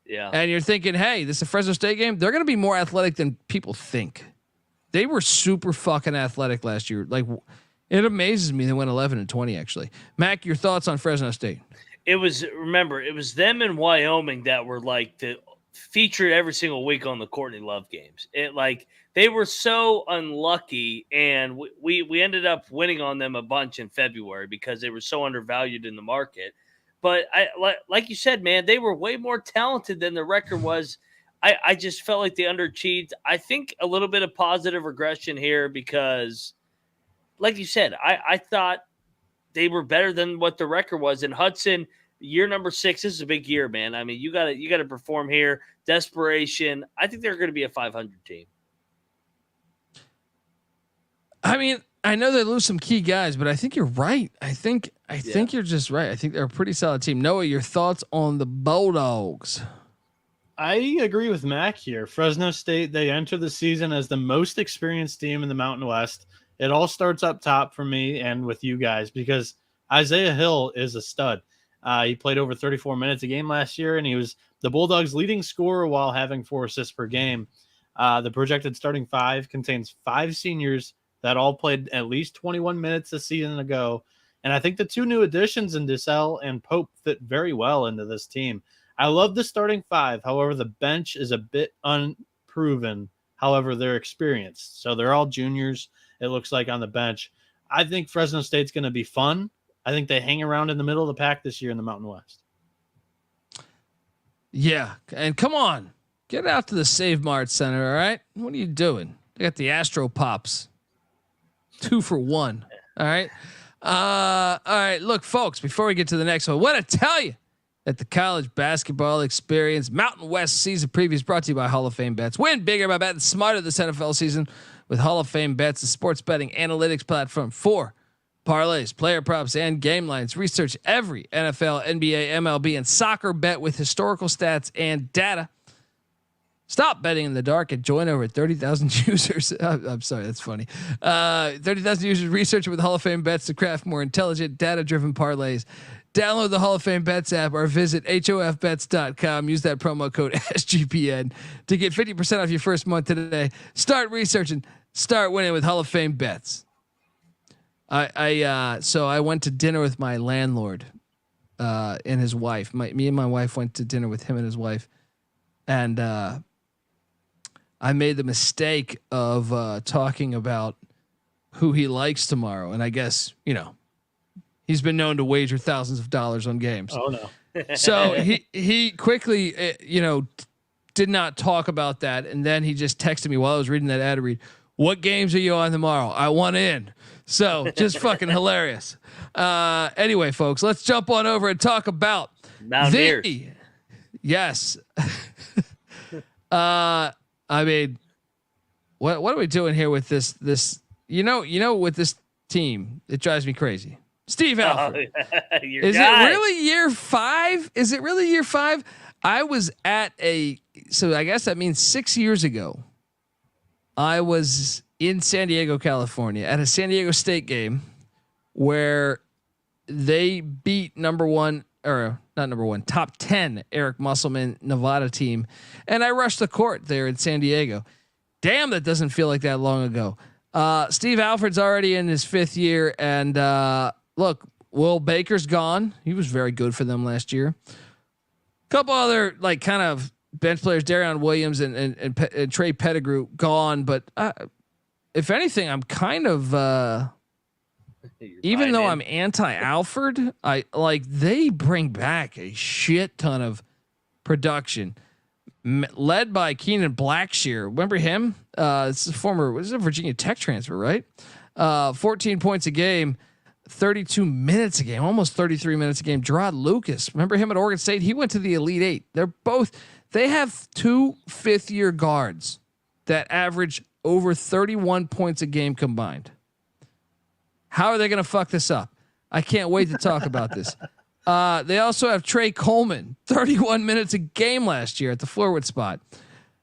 and you're thinking, hey, this is a Fresno State game, they're going to be more athletic than people think. They were super fucking athletic last year. Like, it amazes me they went 11-20. Actually, Mac, your thoughts on Fresno State? It was them in Wyoming that were like featured every single week on the Courtney Love games. They were so unlucky, and we ended up winning on them a bunch in February because they were so undervalued in the market. But like you said, man, they were way more talented than the record was. I just felt like they underachieved. I think a little bit of positive regression here because, like you said, I thought they were better than what the record was. And Hudson, year number 6, this is a big year, man. I mean, you gotta perform here. Desperation. I think they're going to be a 500 team. I mean, I know they lose some key guys, but I think you're right. I think you're just right. I think they're a pretty solid team. Noah, your thoughts on the Bulldogs? I agree with Mac here. Fresno State, they enter the season as the most experienced team in the Mountain West. It all starts up top for me and with you guys because Isaiah Hill is a stud. He played over 34 minutes a game last year, and he was the Bulldogs' leading scorer while having 4 assists per game. The projected starting 5 contains 5 seniors that all played at least 21 minutes a season ago. And I think the 2 new additions in Dussel and Pope fit very well into this team. I love the starting 5. However, the bench is a bit unproven. However, they're experienced. So they're all juniors, it looks like, on the bench. I think Fresno State's going to be fun. I think they hang around in the middle of the pack this year in the Mountain West. Yeah. And come on, get out to the Save Mart Center. All right. What are you doing? They got the Astro Pops 2 for $1. All right. All right. Look, folks, before we get to the next one, I want to tell you that the college basketball experience Mountain West season preview is brought to you by Hall of Fame Bets. Win bigger by betting smarter this NFL season with Hall of Fame Bets, the sports betting analytics platform for parlays, player props, and game lines. Research every NFL, NBA, MLB, and soccer bet with historical stats and data. Stop betting in the dark and join over 30,000 users. I'm sorry, that's funny. 30,000 users researching with Hall of Fame Bets to craft more intelligent, data-driven parlays. Download the Hall of Fame Bets app or visit hofbets.com. Use that promo code SGPN to get 50% off your first month today. Start researching, start winning with Hall of Fame Bets. So I went to dinner with my landlord and his wife. Me and my wife went to dinner with him and his wife, and I made the mistake of talking about who he likes tomorrow, and I guess he's been known to wager thousands of dollars on games. Oh no! So he quickly did not talk about that, and then he just texted me while I was reading that ad read. What games are you on tomorrow? I want in. So just fucking hilarious. Anyway, folks, let's jump on over and talk about Mountaineers. Yes. I mean, what are we doing here with this? With this team, it drives me crazy. Steve Alford. Is it really year 5? Is it really year 5? I was so I guess that means 6 years ago. I was in San Diego, California at a San Diego State game where they beat top 10 Eric Musselman Nevada team. And I rushed the court there in San Diego. damn, that doesn't feel like that long ago. Steve Alford's already in his 5th year, and look, Will Baker's gone. He was very good for them last year. Couple other like kind of bench players, Darion Williams and Trey Pettigrew gone, but if anything, I'm kind of even though I'm anti-Alford, I like they bring back a shit ton of production, led by Keenan Blackshear. Remember him? It's a Virginia Tech transfer, right? 14 points a game, 32 minutes a game, almost 33 minutes a game. Gerard Lucas, remember him at Oregon State? He went to the Elite Eight. They have 2 5th-year guards that average over 31 points a game combined. How are they going to fuck this up? I can't wait to talk about this. They also have Trey Coleman, 31 minutes a game last year at the forward spot.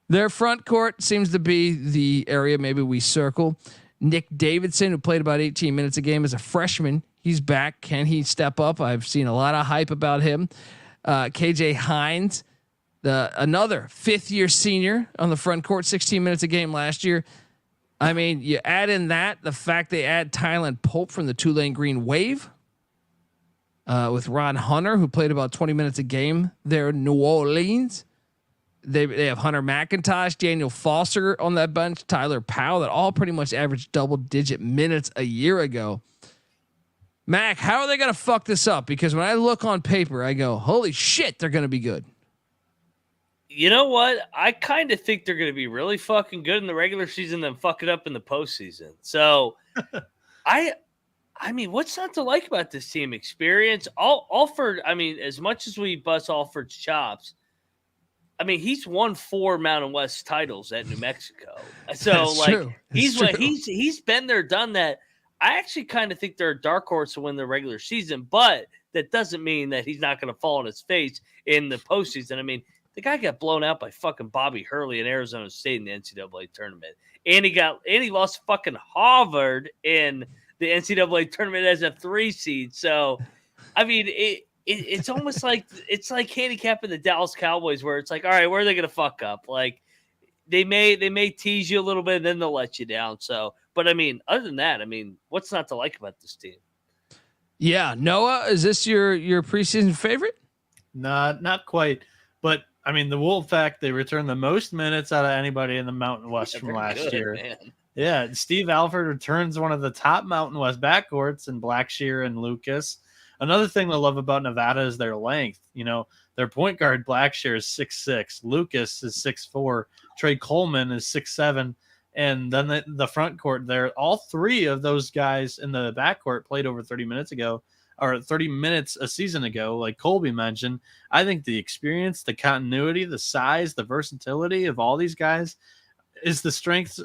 Their front court seems to be the area maybe we circle. Nick Davidson, who played about 18 minutes a game as a freshman, he's back. Can he step up? I've seen a lot of hype about him. KJ Hines, another 5th-year senior on the front court, 16 minutes a game last year. I mean, you add in the fact they add Tylen Pope from the Tulane Green Wave with Ron Hunter, who played about 20 minutes a game there in New Orleans. They have Hunter McIntosh, Daniel Foster on that bench, Tyler Powell, that all pretty much averaged double-digit minutes a year ago. Mac, how are they going to fuck this up? Because when I look on paper, I go, holy shit, they're going to be good. You know what? I kind of think they're going to be really fucking good in the regular season, then fuck it up in the postseason. So, I mean, what's not to like about this team? Experience. Alford. I mean, as much as we bust Alford's chops, I mean, he's won 4 Mountain West titles at New Mexico. So, he's been there, done that. I actually kind of think they're a dark horse to win the regular season, but that doesn't mean that he's not going to fall on his face in the postseason. I mean, the guy got blown out by fucking Bobby Hurley in Arizona State in the NCAA tournament. And he lost fucking Harvard in the NCAA tournament as a 3 seed. So, I mean, it's almost like it's like handicapping the Dallas Cowboys, where it's like, all right, where are they going to fuck up? Like they may tease you a little bit and then they'll let you down. So, but I mean, other than that, I mean, what's not to like about this team? Yeah. Noah, is this your preseason favorite? Not quite, but I mean, the Wolfpack, they returned the most minutes out of anybody in the Mountain West from last year. Man. Yeah, Steve Alford returns one of the top Mountain West backcourts in Blackshear and Lucas. Another thing I love about Nevada is their length. You know, their point guard Blackshear is 6'6", Lucas is 6'4", Trey Coleman is 6'7", and then the front court there, all 3 of those guys in the backcourt played over 30 minutes ago. Or 30 minutes a season ago, like Colby mentioned. I think the experience, the continuity, the size, the versatility of all these guys is the strength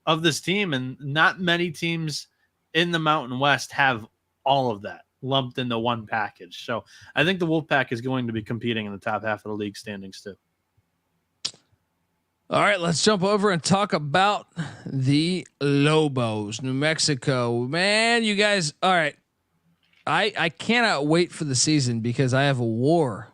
of this team. And not many teams in the Mountain West have all of that lumped into one package. So I think the Wolfpack is going to be competing in the top half of the league standings too. All right, let's jump over and talk about the Lobos, New Mexico. Man, you guys, all right. I cannot wait for the season because I have a war.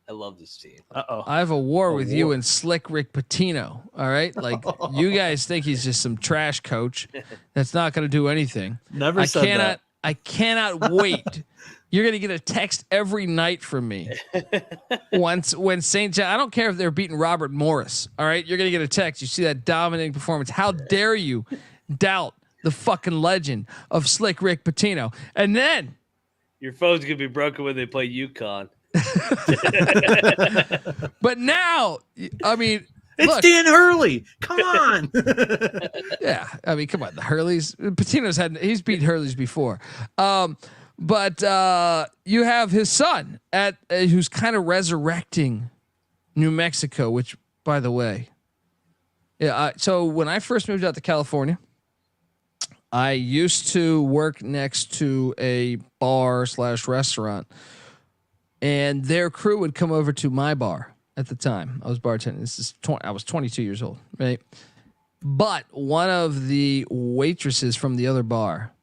I love this team. I have a war with you and Slick Rick Pitino. All right. Like you guys think he's just some trash coach that's not going to do anything. Never said that. I cannot wait. You're going to get a text every night from me. When St. John, I don't care if they're beating Robert Morris. All right. You're going to get a text. You see that dominating performance. How dare you doubt the fucking legend of Slick Rick Pitino? And then your phone's gonna be broken when they play UConn. But now, I mean, it's Dan Hurley. Come on. Yeah, I mean, come on. The Hurleys, he's beat Hurleys before. But you have his son who's kind of resurrecting New Mexico, which, by the way, yeah. So when I first moved out to California, I used to work next to a bar/restaurant, and their crew would come over to my bar at the time. I was bartending. I was 22 years old, right? But one of the waitresses from the other bar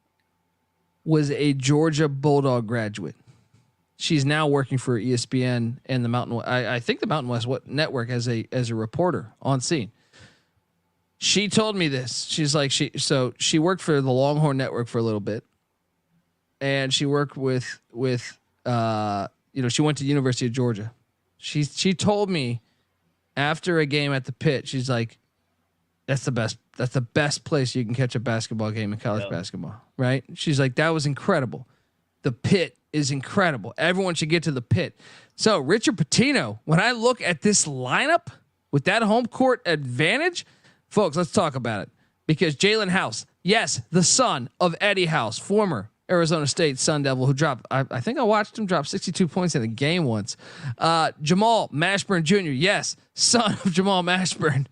was a Georgia Bulldog graduate. She's now working for ESPN and the Mountain. I think the Mountain West Network as a reporter on scene. She told me this. She's like, she worked for the Longhorn Network for a little bit, and she worked with she went to the University of Georgia. She told me after a game at the Pit, she's like, that's the best place you can catch a basketball game in college basketball, right? She's like, that was incredible. The Pit is incredible. Everyone should get to the Pit. So Richard Pitino, when I look at this lineup with that home court advantage, folks, let's talk about it, because Jalen House, yes, the son of Eddie House, former Arizona State Sun Devil, who dropped, I think I watched him drop 62 points in a game once. Jamal Mashburn Jr., yes, son of Jamal Mashburn.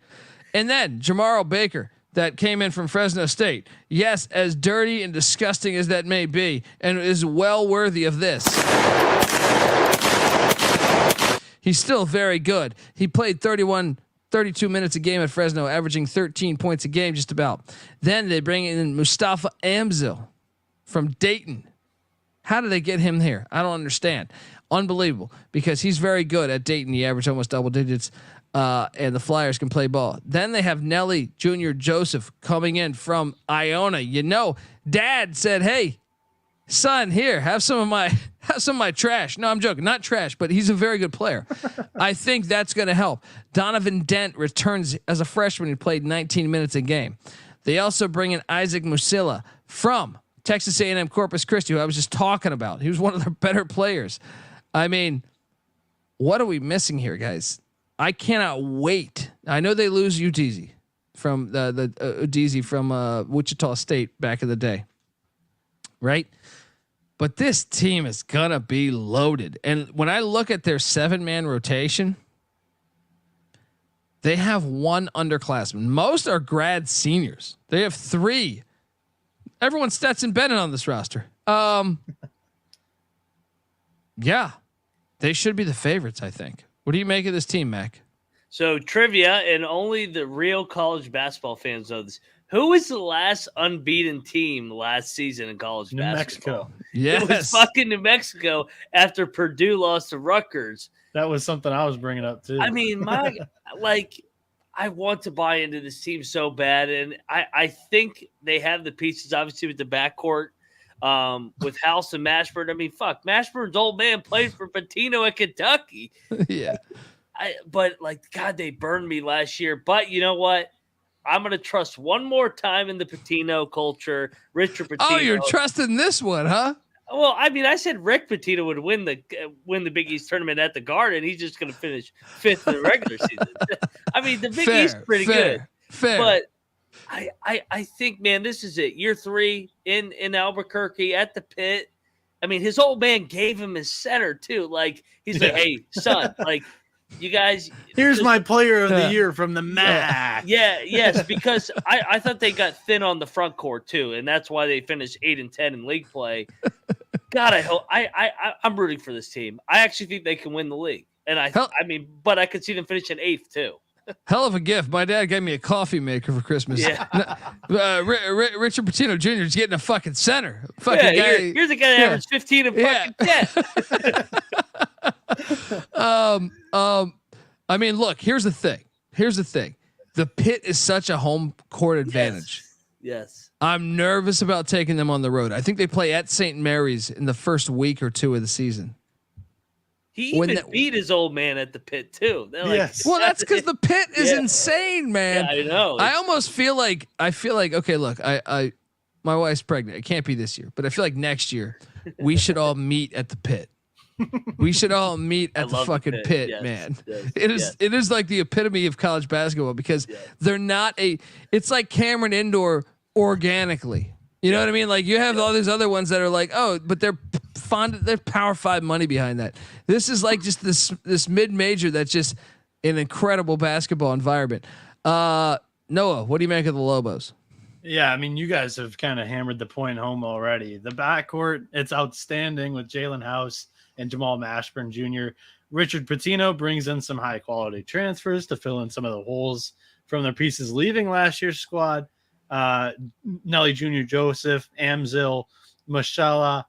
And then Jamaro Baker, that came in from Fresno State. Yes, as dirty and disgusting as that may be, and is well worthy of this. He's still very good. He played 32 minutes a game at Fresno, averaging 13 points a game just about. Then they bring in Mustafa Amzil from Dayton. How did they get him here? I don't understand. Unbelievable, because he's very good at Dayton. He averaged almost double digits. And the Flyers can play ball. Then they have Nelly Jr. Joseph coming in from Iona. Dad said, "Hey, son, here, have some of my trash." No, I'm joking, not trash, but he's a very good player. I think that's going to help. Donovan Dent returns as a freshman. He played 19 minutes a game. They also bring in Isaac Musilla from Texas A&M Corpus Christi, who I was just talking about. He was one of their better players. I mean, what are we missing here, guys? I cannot wait. I know they lose Udeze from Udeze from Wichita State back in the day, right? But this team is gonna be loaded. And when I look at their 7-man rotation, they have one underclassman. Most are grad seniors. They have 3. Everyone's Stetson Bennett on this roster. Yeah, they should be the favorites, I think. What do you make of this team, Mac? So trivia, and only the real college basketball fans know this. Who was the last unbeaten team last season in college basketball? Mexico. Yes. It was fucking New Mexico after Purdue lost to Rutgers. That was something I was bringing up too. I mean, I want to buy into this team so bad, and I think they have the pieces, obviously, with the backcourt. With House and Mashburn. I mean, fuck, Mashburn's old man played for Pitino at Kentucky. Yeah. But God, they burned me last year. But you know what? I'm going to trust one more time in the Pitino culture. Richard Pitino. Oh, you're trusting this one, huh? Well, I mean, I said Rick Pitino would win the Big East tournament at the Garden. He's just going to finish 5th in the regular season. I mean, the Big East is pretty good. Fair. But I think, man, this is it. Year 3 in Albuquerque at the Pit. I mean, his old man gave him his center too. Like, he's like, "Hey, son, you guys, here's my player of the year from the MAC." Yes, because I thought they got thin on the front court too, and that's why they finished 8-10 in league play. God, I hope I'm rooting for this team. I actually think they can win the league, and but I could see them finishing 8th too. Hell of a gift. My dad gave me a coffee maker for Christmas. Yeah. Richard Pitino Jr. is getting a fucking center. Fucking guy. Here's a guy that averaged 15 and fucking 10. I mean, look, here's the thing. The Pit is such a home court advantage. Yes. I'm nervous about taking them on the road. I think they play at St. Mary's in the first week or 2 of the season. He even beat his old man at the Pit too. Yes. Well, that's because the Pit is insane, man. Yeah, I know. I almost feel like okay, look, my wife's pregnant. It can't be this year, but I feel like next year we should all meet at the Pit. We should all meet at the fucking Pit, yes, man. Yes, It is like the epitome of college basketball because they're not it's like Cameron Indoor organically. You know what I mean? Like you have all these other ones that are like, oh, but they're Power 5 money behind that. This is like just this mid-major that's just an incredible basketball environment. Noah, what do you make of the Lobos? Yeah, I mean, you guys have kind of hammered the point home already. The backcourt, it's outstanding with Jalen House and Jamal Mashburn Jr. Richard Pitino brings in some high-quality transfers to fill in some of the holes from their pieces leaving last year's squad. Nelly Jr. Joseph, Amzil, Mashallah.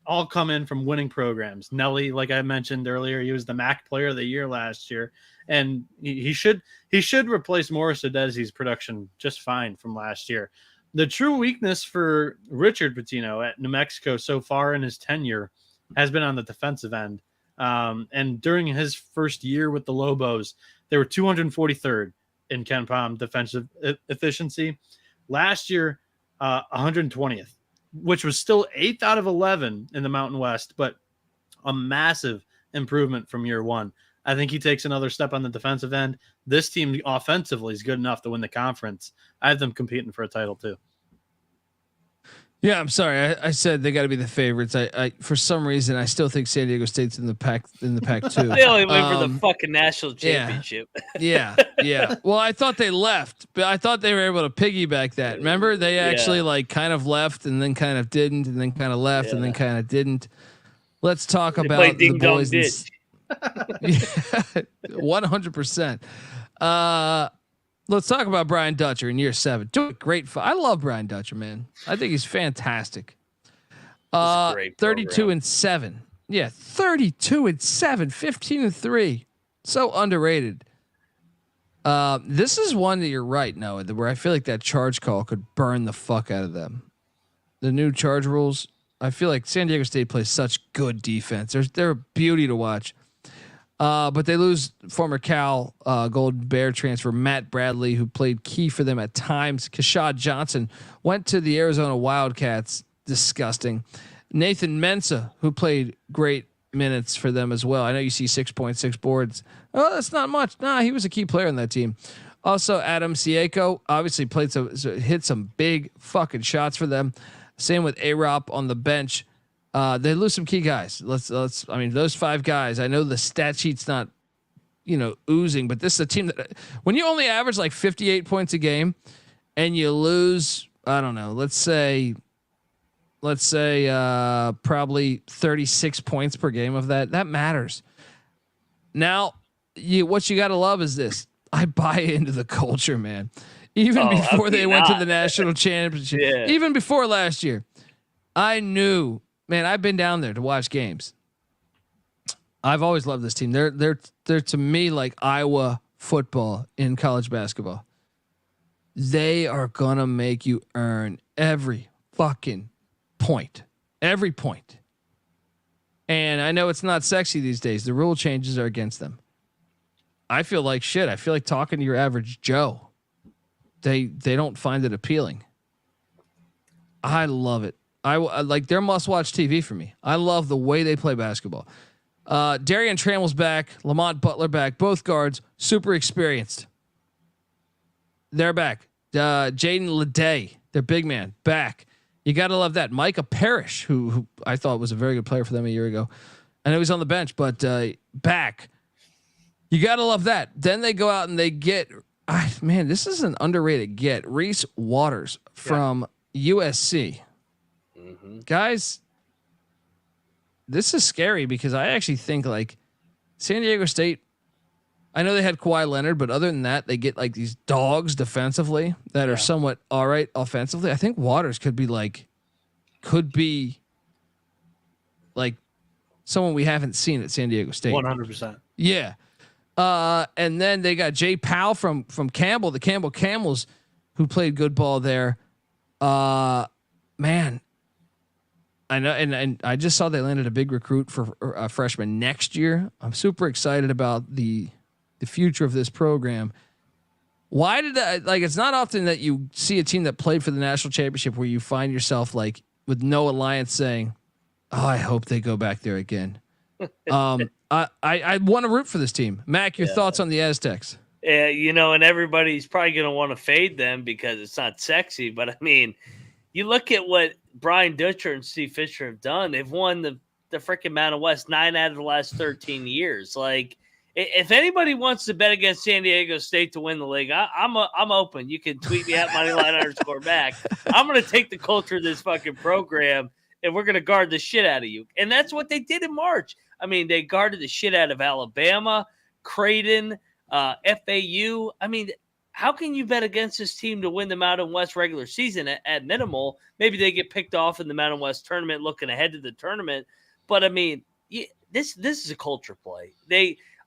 all come in from winning programs. Nelly, like I mentioned earlier, he was the MAC Player of the Year last year, and he should replace Morris Odesi's production just fine from last year. The true weakness for Richard Pitino at New Mexico so far in his tenure has been on the defensive end. And during his first year with the Lobos, they were 243rd in KenPom defensive efficiency. Last year, 120th, which was still 8th out of 11 in the Mountain West, but a massive improvement from year one. I think he takes another step on the defensive end. This team offensively is good enough to win the conference. I have them competing for a title too. Yeah, I'm sorry. I said they got to be the favorites. I for some reason I still think San Diego State's in the pack too. They only went for the fucking national championship. Yeah. Well, I thought they left, but I thought they were able to piggyback that. Remember, they actually like kind of left and then kind of didn't, and then kind of left and then kind of didn't. Let's talk about the boys. 100%. Let's talk about Brian Dutcher in year 7. Doing great. I love Brian Dutcher, man. I think he's fantastic. 32-7. Yeah, 32-7, 15-3. So underrated. This is one that you're right, Noah, where I feel like that charge call could burn the fuck out of them. The new charge rules. I feel like San Diego State plays such good defense. They're a beauty to watch. But they lose former Cal Golden Bear transfer Matt Bradley, who played key for them at times. Kashad Johnson went to the Arizona Wildcats. Disgusting. Nathan Mensah, who played great minutes for them as well. I know you see 6.6 boards. Oh, that's not much. Nah, he was a key player on that team. Also, Adam Sieko obviously hit some big fucking shots for them. Same with A-Rop on the bench. They lose some key guys. I mean, those 5 guys, I know the stat sheet's not, oozing, but this is a team that when you only average like 58 points a game and you lose, I don't know, let's say probably 36 points per game of that matters. Now, what you got to love is this. I buy into the culture, man. Even before they went to the national championship, even before last year, I knew, man, I've been down there to watch games. I've always loved this team. They're to me like Iowa football in college basketball. They are gonna make you earn every fucking point. Every point. And I know it's not sexy these days. The rule changes are against them. I feel like shit. I feel like talking to your average Joe. They don't find it appealing. I love it. I like their must-watch TV for me. I love the way they play basketball. Darian Trammell's back. Lamont Butler back. Both guards super experienced. They're back. Jaden Leday, their big man, back. You got to love that. Micah Parrish, who I thought was a very good player for them a year ago. I know he's on the bench, but back. You got to love that. Then they go out and they get, man, this is an underrated get. Reese Waters from USC. Mm-hmm. Guys, this is scary because I actually think like San Diego State, I know they had Kawhi Leonard, but other than that, they get like these dogs defensively that are somewhat all right offensively. I think Waters could be like someone we haven't seen at San Diego State. 100%. Yeah. And then they got Jay Powell from Campbell, the Campbell Camels, who played good ball there. Man, I know, and I just saw they landed a big recruit for a freshman next year. I'm super excited about the future of this program. Why did that? Like, it's not often that you see a team that played for the national championship where you find yourself like with no alliance saying, "Oh, I hope they go back there again." I want to root for this team. Mac, your thoughts on the Aztecs? Yeah, and everybody's probably going to want to fade them because it's not sexy. But I mean, you look at what Brian Dutcher and Steve Fisher have done. They've won the freaking Mountain West 9 out of the last 13 years. Like, if anybody wants to bet against San Diego State to win the league, I'm open. You can tweet me at moneyline_back. I'm going to take the culture of this fucking program, and we're going to guard the shit out of you. And that's what they did in March. I mean, they guarded the shit out of Alabama, Creighton, FAU. I mean, how can you bet against this team to win the Mountain West regular season at minimal? Maybe they get picked off in the Mountain West tournament, looking ahead to the tournament. But I mean, this is a culture play.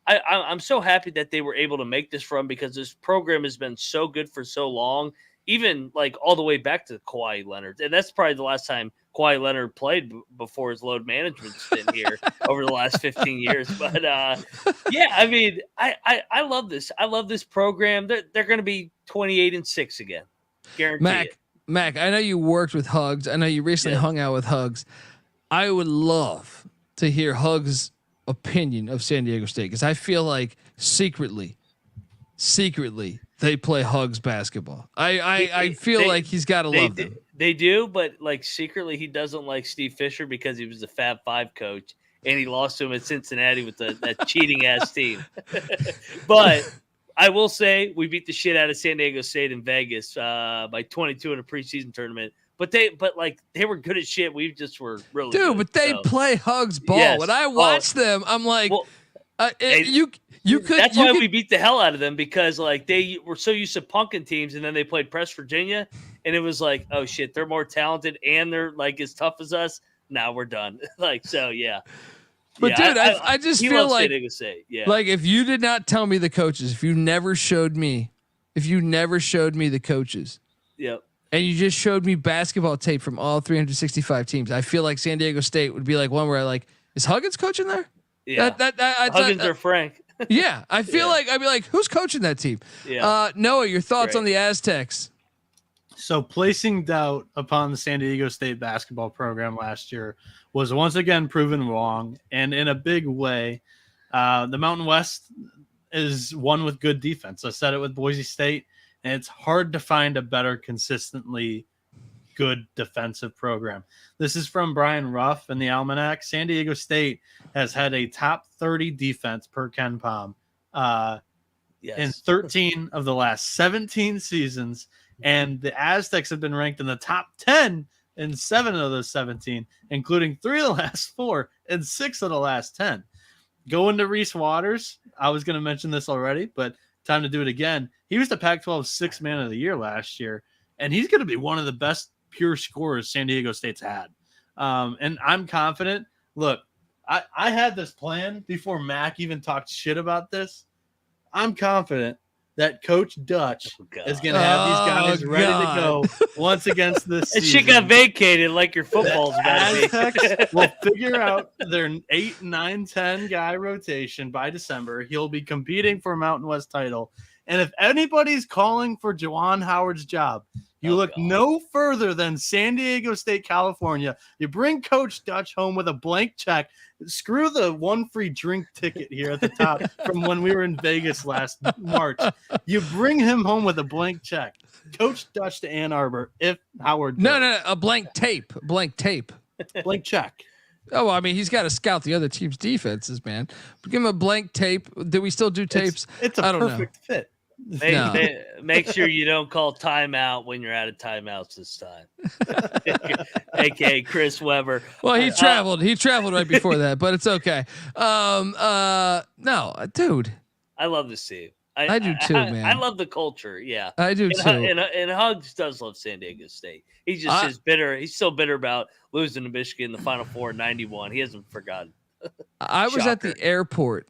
I'm so happy that they were able to make this run because this program has been so good for so long, even like all the way back to Kawhi Leonard. And that's probably the last time Kawhi Leonard played before his load management stint here over the last 15 years. But yeah, I mean, I love this. I love this program. They're going to be 28-6 again. Guarantee it. Mac, I know you worked with Hugs. I know you recently hung out with Hugs. I would love to hear Hugs' opinion of San Diego State because I feel like secretly they play Hugs basketball. I feel like he's got to love them. They do, but like secretly he doesn't like Steve Fisher because he was the Fab Five coach and he lost to him at Cincinnati with that cheating ass team. But I will say we beat the shit out of San Diego State in Vegas by 22 in a preseason tournament. But they were good at shit. We just were really good. But they play Hugs ball. Yes. When I watch them, I'm like, you could. That's why we beat the hell out of them because like they were so used to punking teams, and then they played Press Virginia, and it was like, oh shit, they're more talented and they're like as tough as us. Now we're done. Like so, yeah. But yeah, dude, I just feel like like if you did not tell me the coaches, if you never showed me the coaches, yep. And you just showed me basketball tape from all 365 teams, I feel like San Diego State would be like one where I like, is Huggins coaching there? Yeah, Huggins or Frank. Yeah, I feel like I'd be like, who's coaching that team? Yeah. Noah, your thoughts on the Aztecs? So placing doubt upon the San Diego State basketball program last year was once again proven wrong, and in a big way. The Mountain West is one with good defense. I said it with Boise State, and it's hard to find a better consistently good defensive program. This is from Brian Ruff in the Almanac. San Diego State has had a top 30 defense per Ken Pom in 13 of the last 17 seasons. And the Aztecs have been ranked in the top 10 in 7 of those 17, including 3 of the last 4 and 6 of the last 10. Going to Reese Waters, I was going to mention this already, but time to do it again. He was the Pac-12 Sixth Man of the Year last year, and he's going to be one of the best pure scorers San Diego State's had. And I'm confident. Look, I had this plan before Mac even talked shit about this. I'm confident that Coach Dutch is going to have these guys ready to go once against this season. Shit got vacated like your football's about to be. Aztecs will figure out their 8, 9, 10 guy rotation by December. He'll be competing for a Mountain West title. And if anybody's calling for Juwan Howard's job, you look no further than San Diego State, California. You bring Coach Dutch home with a blank check. Screw the one free drink ticket here at the top from when we were in Vegas last March. You bring him home with a blank check. Coach Dutch to Ann Arbor if Howard. No, a blank tape. Blank check. Oh, well, I mean, he's got to scout the other team's defenses, man. But give him a blank tape. Do we still do tapes? It's a perfect fit. Make sure you don't call timeout when you're out of timeouts this time. AKA Chris Webber. Well, he traveled. He traveled right before that, but it's okay. No, dude. I love this team. I do too, man. I love the culture. Yeah, I do too. And Hugs does love San Diego State. He's just bitter. He's still bitter about losing to Michigan in the Final Four in '91. He hasn't forgotten. I was at the airport.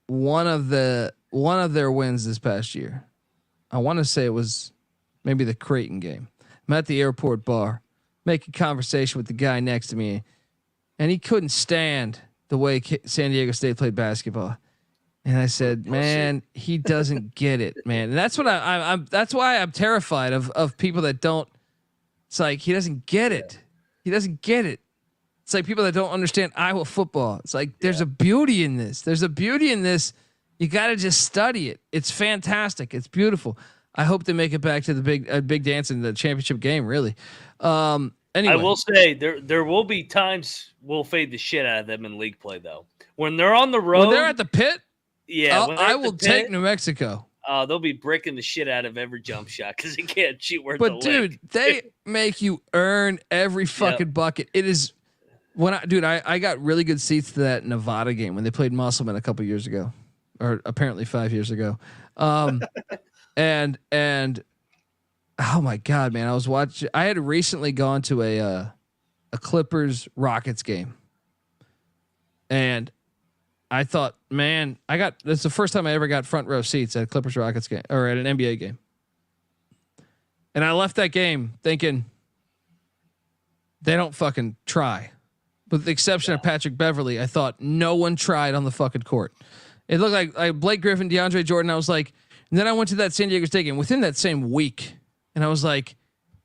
One of their wins this past year. I want to say it was maybe the Creighton game. I'm at the airport bar, making conversation with the guy next to me, and he couldn't stand the way San Diego State played basketball. And I said, "Man, he doesn't get it, man." And that's what I'm. That's why I'm terrified of people that don't. It's like he doesn't get it. He doesn't get it. It's like people that don't understand Iowa football. It's like there's a beauty in this. There's a beauty in this. You got to just study it. It's fantastic. It's beautiful. I hope they make it back to the big dance in the championship game. Really. Anyway, I will say there will be times we'll fade the shit out of them in league play though. When they're on the road, when they're at the pit. Yeah, I will take New Mexico. They'll be bricking the shit out of every jump shot because they can't shoot worth But dude, they make you earn every fucking bucket. It is when I got really good seats to that Nevada game when they played Musselman a couple years ago. or apparently 5 years ago. And oh my God, man, I had recently gone to a Clippers Rockets game, and I thought, man, that's the first time I ever got front row seats at a Clippers Rockets game or at an NBA game. And I left that game thinking they don't fucking try. With the exception of Patrick Beverly, I thought no one tried on the fucking court. It looked like Blake Griffin, DeAndre Jordan. I was like, and then I went to that San Diego State game within that same week, and I was like,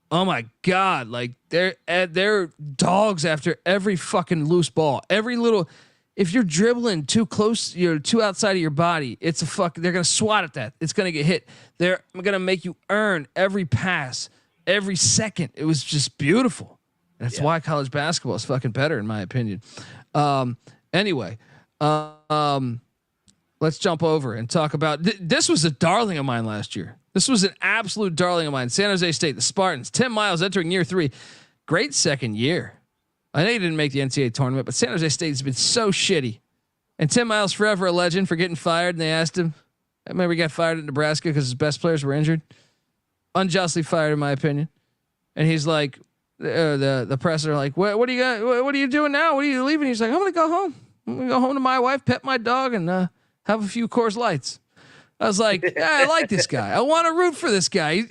oh my God, like they're dogs after every fucking loose ball. Every little, if you're dribbling too close, you're too outside of your body, it's they're going to swat at that. It's going to get hit. They're going to make you earn every pass, every second. It was just beautiful. And that's why college basketball is fucking better, in my opinion. Anyway, let's jump over and talk about, this was a darling of mine last year. This was an absolute darling of mine. San Jose State, the Spartans, Tim Miles entering year 3. Great second year. I know he didn't make the NCAA tournament, but San Jose State has been so shitty. And Tim Miles, forever a legend for getting fired. And they asked him, I remember he got fired at Nebraska because his best players were injured. Unjustly fired, in my opinion. And he's like, the press are like, what do you got? What are you doing now? What are you leaving? He's like, I'm going to go home. I'm going to go home to my wife, pet my dog, and have a few Coors Lights. I was like, yeah, I like this guy. I want to root for this guy.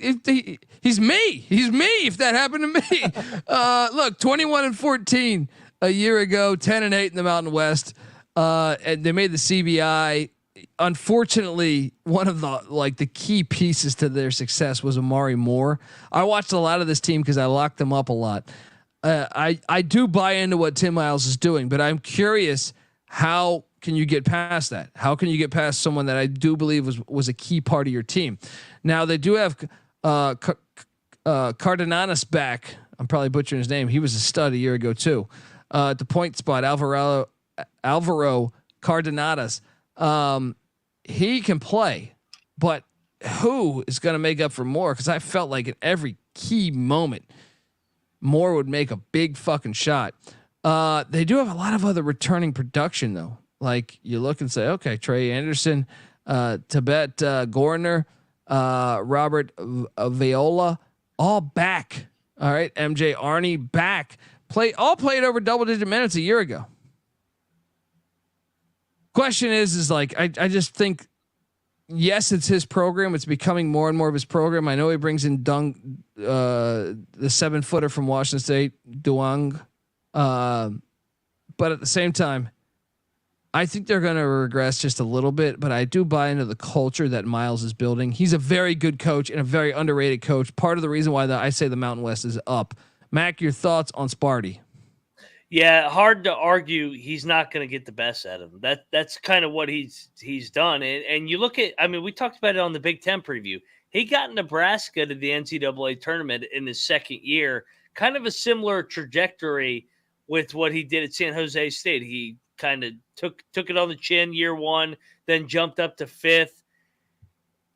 He's me. He's me. If that happened to me, look, 21-14 a year ago, 10-8 in the Mountain West. And they made the CBI. Unfortunately, one of the key pieces to their success was Amari Moore. I watched a lot of this team because I locked them up a lot. I do buy into what Tim Miles is doing, but I'm curious, how can you get past that? How can you get past someone that I do believe was a key part of your team? Now they do have Cardenas back. I'm probably butchering his name. He was a stud a year ago too. At the point spot, Alvaro Cardenas. He can play, but who is going to make up for Moore? Because I felt like at every key moment, Moore would make a big fucking shot. They do have a lot of other returning production though. Like you look and say, okay, Trey Anderson, Tibet Gorner, Robert Viola, all back. All right, MJ Arney back. All played over double-digit minutes a year ago. Question is like I just think, yes, it's his program. It's becoming more and more of his program. I know he brings in the 7-footer from Washington State, Duong, but at the same time, I think they're going to regress just a little bit. But I do buy into the culture that Miles is building. He's a very good coach and a very underrated coach. Part of the reason why I say the Mountain West is up. Mac, your thoughts on Sparty? Yeah, hard to argue. He's not going to get the best out of him. That's kind of what he's done. And you look at, I mean, we talked about it on the Big Ten preview. He got Nebraska to the NCAA tournament in his second year. Kind of a similar trajectory with what he did at San Jose State. He kind of took it on the chin year 1, then jumped up to 5th.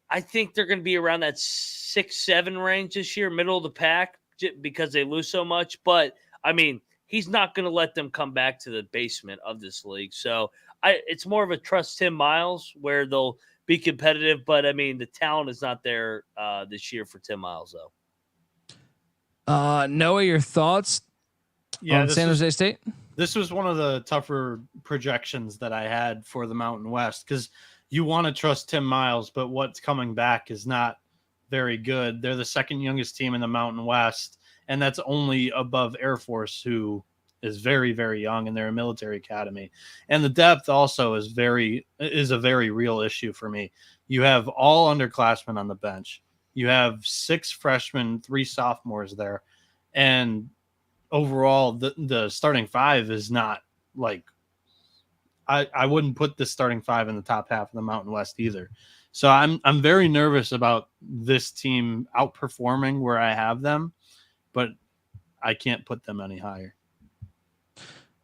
I think they're going to be around that 6-7 range this year, middle of the pack, because they lose so much. But I mean, he's not going to let them come back to the basement of this league. So it's more of a trust Tim Miles where they'll be competitive. But I mean, the talent is not there this year for Tim Miles, though. Noah, your thoughts on San Jose State? This was one of the tougher projections that I had for the Mountain West, because you want to trust Tim Miles, but what's coming back is not very good. They're the second youngest team in the Mountain West, and that's only above Air Force, who is very, very young, and they're a military academy. And the depth also is a very real issue for me. You have all underclassmen on the bench. You have 6 freshmen, 3 sophomores there, and overall, the starting 5 is not like, I wouldn't put the starting 5 in the top half of the Mountain West either. So I'm very nervous about this team outperforming where I have them, but I can't put them any higher.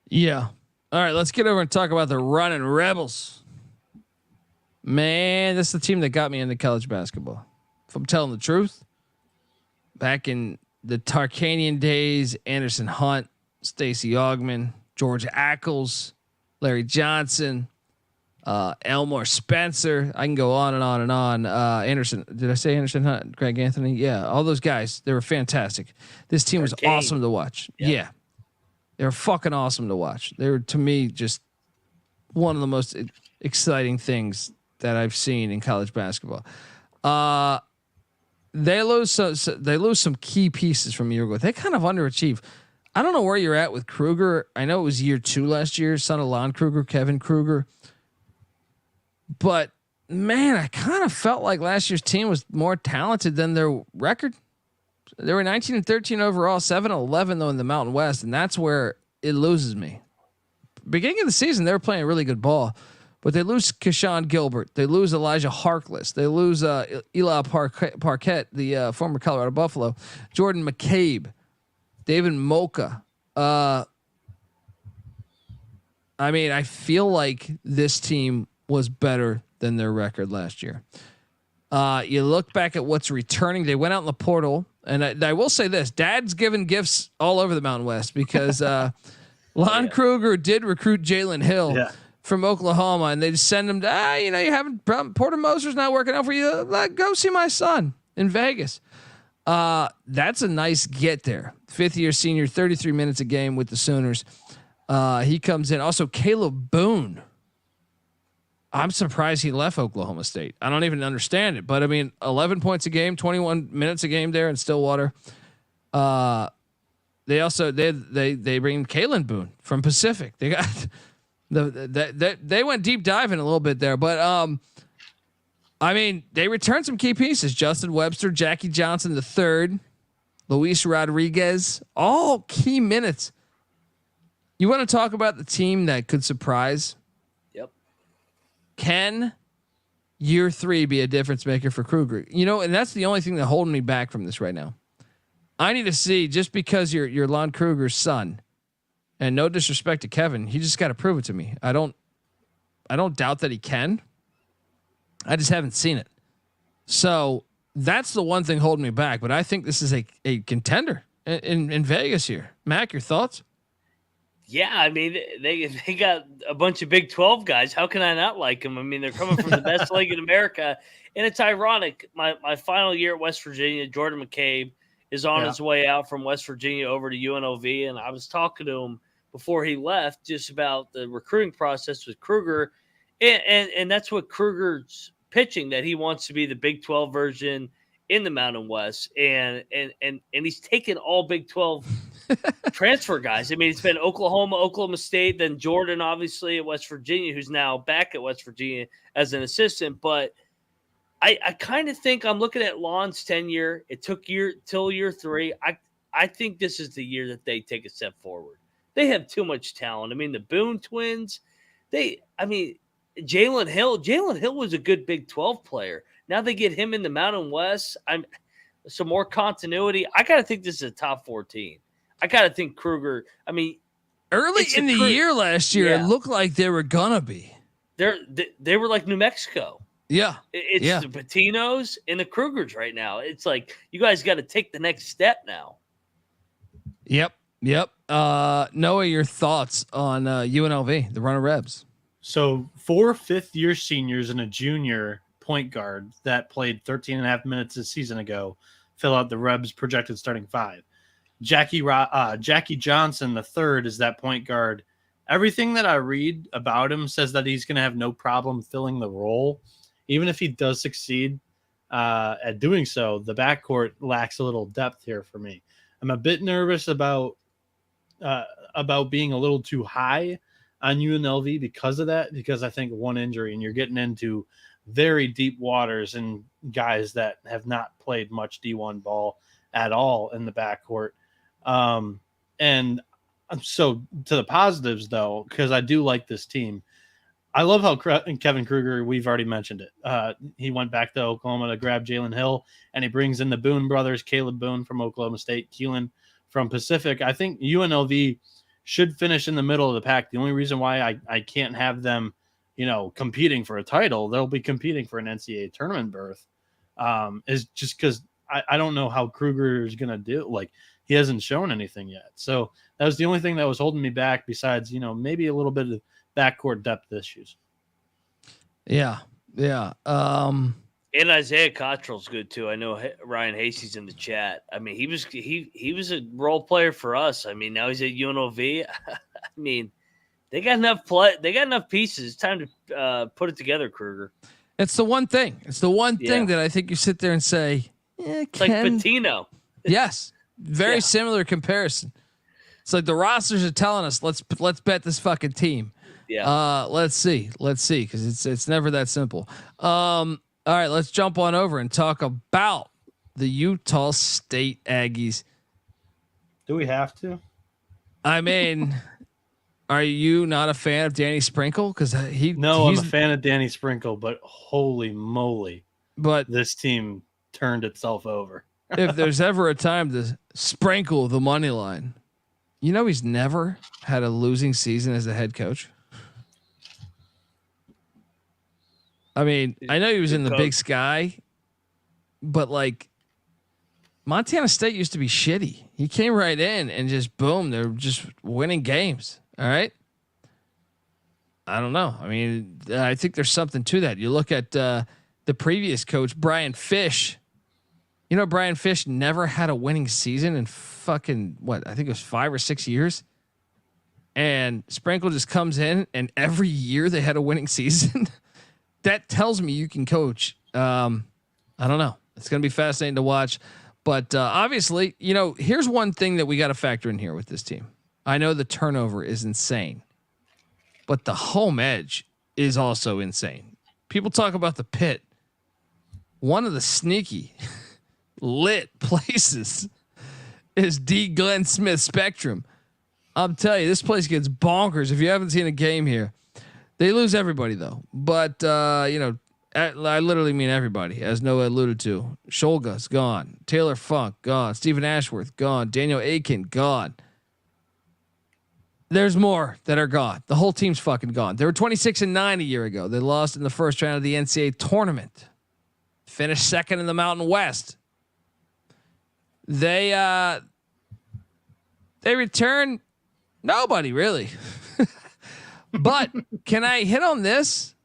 Yeah. All right, let's get over and talk about the Running Rebels. Man, that's the team that got me into college basketball. If I'm telling the truth, back in the Tarkanian days, Anderson Hunt, Stacey Augman, George Ackles, Larry Johnson, Elmore Spencer. I can go on and on and on. Anderson. Did I say Anderson Hunt? Greg Anthony? Yeah. All those guys, they were fantastic. This team was awesome to watch. Yeah. They were fucking awesome to watch. They were, to me, just one of the most exciting things that I've seen in college basketball. They lose some key pieces from a year ago. They kind of underachieve. I don't know where you're at with Kruger. I know it was year 2 last year, son of Lon Kruger, Kevin Kruger. But man, I kind of felt like last year's team was more talented than their record. They were 19-13 overall, 7-11 though in the Mountain West, and that's where it loses me. Beginning of the season, they were playing really good ball, but they lose Keyshawn Gilbert, they lose Elijah Harkless, they lose Eli Parquette, the former Colorado Buffalo, Jordan McCabe, David Mocha. I mean, I feel like this team was better than their record last year. You look back at what's returning. They went out in the portal, and I will say this: Dad's giving gifts all over the Mountain West because Lon Kruger did recruit Jalen Hill from Oklahoma, and they just send him to you haven't Porter Moser's not working out for you. Go see my son in Vegas. That's a nice get there. 5th-year senior, 33 minutes a game with the Sooners. He comes in. Also, Caleb Boone. I'm surprised he left Oklahoma State. I don't even understand it, but I mean, 11 points a game, 21 minutes a game there in Stillwater. They also they bring Kalen Boone from Pacific. They got they went deep diving a little bit there, but I mean, they returned some key pieces: Justin Webster, Jackie Johnson III, Luis Rodriguez, all key minutes. You want to talk about the team that could surprise? Can year 3 be a difference maker for Kruger? And that's the only thing that holding me back from this right now. I need to see, just because you're Lon Kruger's son, and no disrespect to Kevin, he just got to prove it to me. I don't doubt that he can. I just haven't seen it. So that's the one thing holding me back. But I think this is a contender in Vegas here. Mac, your thoughts? Yeah, I mean, they got a bunch of Big 12 guys. How can I not like them? I mean, they're coming from the best league in America. And it's ironic. My final year at West Virginia, Jordan McCabe is on his way out from West Virginia over to UNLV. And I was talking to him before he left just about the recruiting process with Kruger. And that's what Kruger's pitching, that he wants to be the Big 12 version in the Mountain West. And he's taken all Big 12 transfer guys. I mean, it's been Oklahoma, Oklahoma State, then Jordan, obviously, at West Virginia, who's now back at West Virginia as an assistant. But I kind of think, I'm looking at Lon's tenure. It took till year 3. I think this is the year that they take a step forward. They have too much talent. I mean, the Boone twins, Jalen Hill was a good Big 12 player. Now they get him in the Mountain West. Some more continuity. I got to think this is a top 14. I got to think Kruger. I mean, early in the year last year, it looked like they were gonna be. They were like New Mexico. Yeah, it's the Patinos and the Krugers right now. It's like, you guys got to take the next step now. Yep. Noah, your thoughts on UNLV, the Runner Rebs? So 4 5th-year seniors and a junior point guard that played 13 and a half minutes a season ago fill out the Rebs' projected starting 5. Jackie Johnson III is that point guard. Everything that I read about him says that he's going to have no problem filling the role. Even if he does succeed at doing so, the backcourt lacks a little depth here for me. I'm a bit nervous about being a little too high on UNLV because of that, because I think one injury and you're getting into very deep waters and guys that have not played much D1 ball at all in the backcourt. And so to the positives, though, because I do like this team. I love how Kevin Kruger, we've already mentioned it. He went back to Oklahoma to grab Jalen Hill, and he brings in the Boone brothers, Caleb Boone from Oklahoma State, Keelan from Pacific. I think UNLV should finish in the middle of the pack. The only reason why I can't have them, competing for a title, they'll be competing for an NCAA tournament berth, is just because I don't know how Kruger is going to do. Like, he hasn't shown anything yet. So that was the only thing that was holding me back, besides, maybe a little bit of backcourt depth issues. Yeah. And Isaiah Cottrell's good too. I know Ryan Hasey's in the chat. I mean, he was a role player for us. I mean, now he's at UNLV. I mean, they got enough play. They got enough pieces. It's time to put it together, Kruger. It's the one thing. It's the one thing that I think you sit there and say, it's like Patino. Yes, very similar comparison. It's like the rosters are telling us, let's bet this fucking team. Yeah. Let's see, because it's never that simple. All right, let's jump on over and talk about the Utah State Aggies. Do we have to? I mean, are you not a fan of Danny Sprinkle? Because I'm a fan of Danny Sprinkle, but holy moly, but this team turned itself over. If there's ever a time to sprinkle the money line, he's never had a losing season as a head coach. I mean, I know he was in the Big Sky, but like Montana State used to be shitty. He came right in and just boom, they're just winning games. All right. I don't know. I mean, I think there's something to that. You look at the previous coach, Brian Fish. Brian Fish never had a winning season in fucking I think it was 5 or 6 years. And Sprinkle just comes in and every year they had a winning season. That tells me you can coach. I don't know. It's going to be fascinating to watch. But obviously, here's one thing that we got to factor in here with this team. I know the turnover is insane, but the home edge is also insane. People talk about the pit. One of the sneaky lit places is D. Glenn Smith Spectrum. I'm telling you, this place gets bonkers. If you haven't seen a game here, they lose everybody though. But I literally mean everybody, as Noah alluded to. Sholga's gone. Taylor Funk gone. Stephen Ashworth gone. Daniel Aiken gone. There's more that are gone. The whole team's fucking gone. They were 26-9 a year ago. They lost in the first round of the NCAA tournament. Finished second in the Mountain West. They return nobody really. But can I hit on this?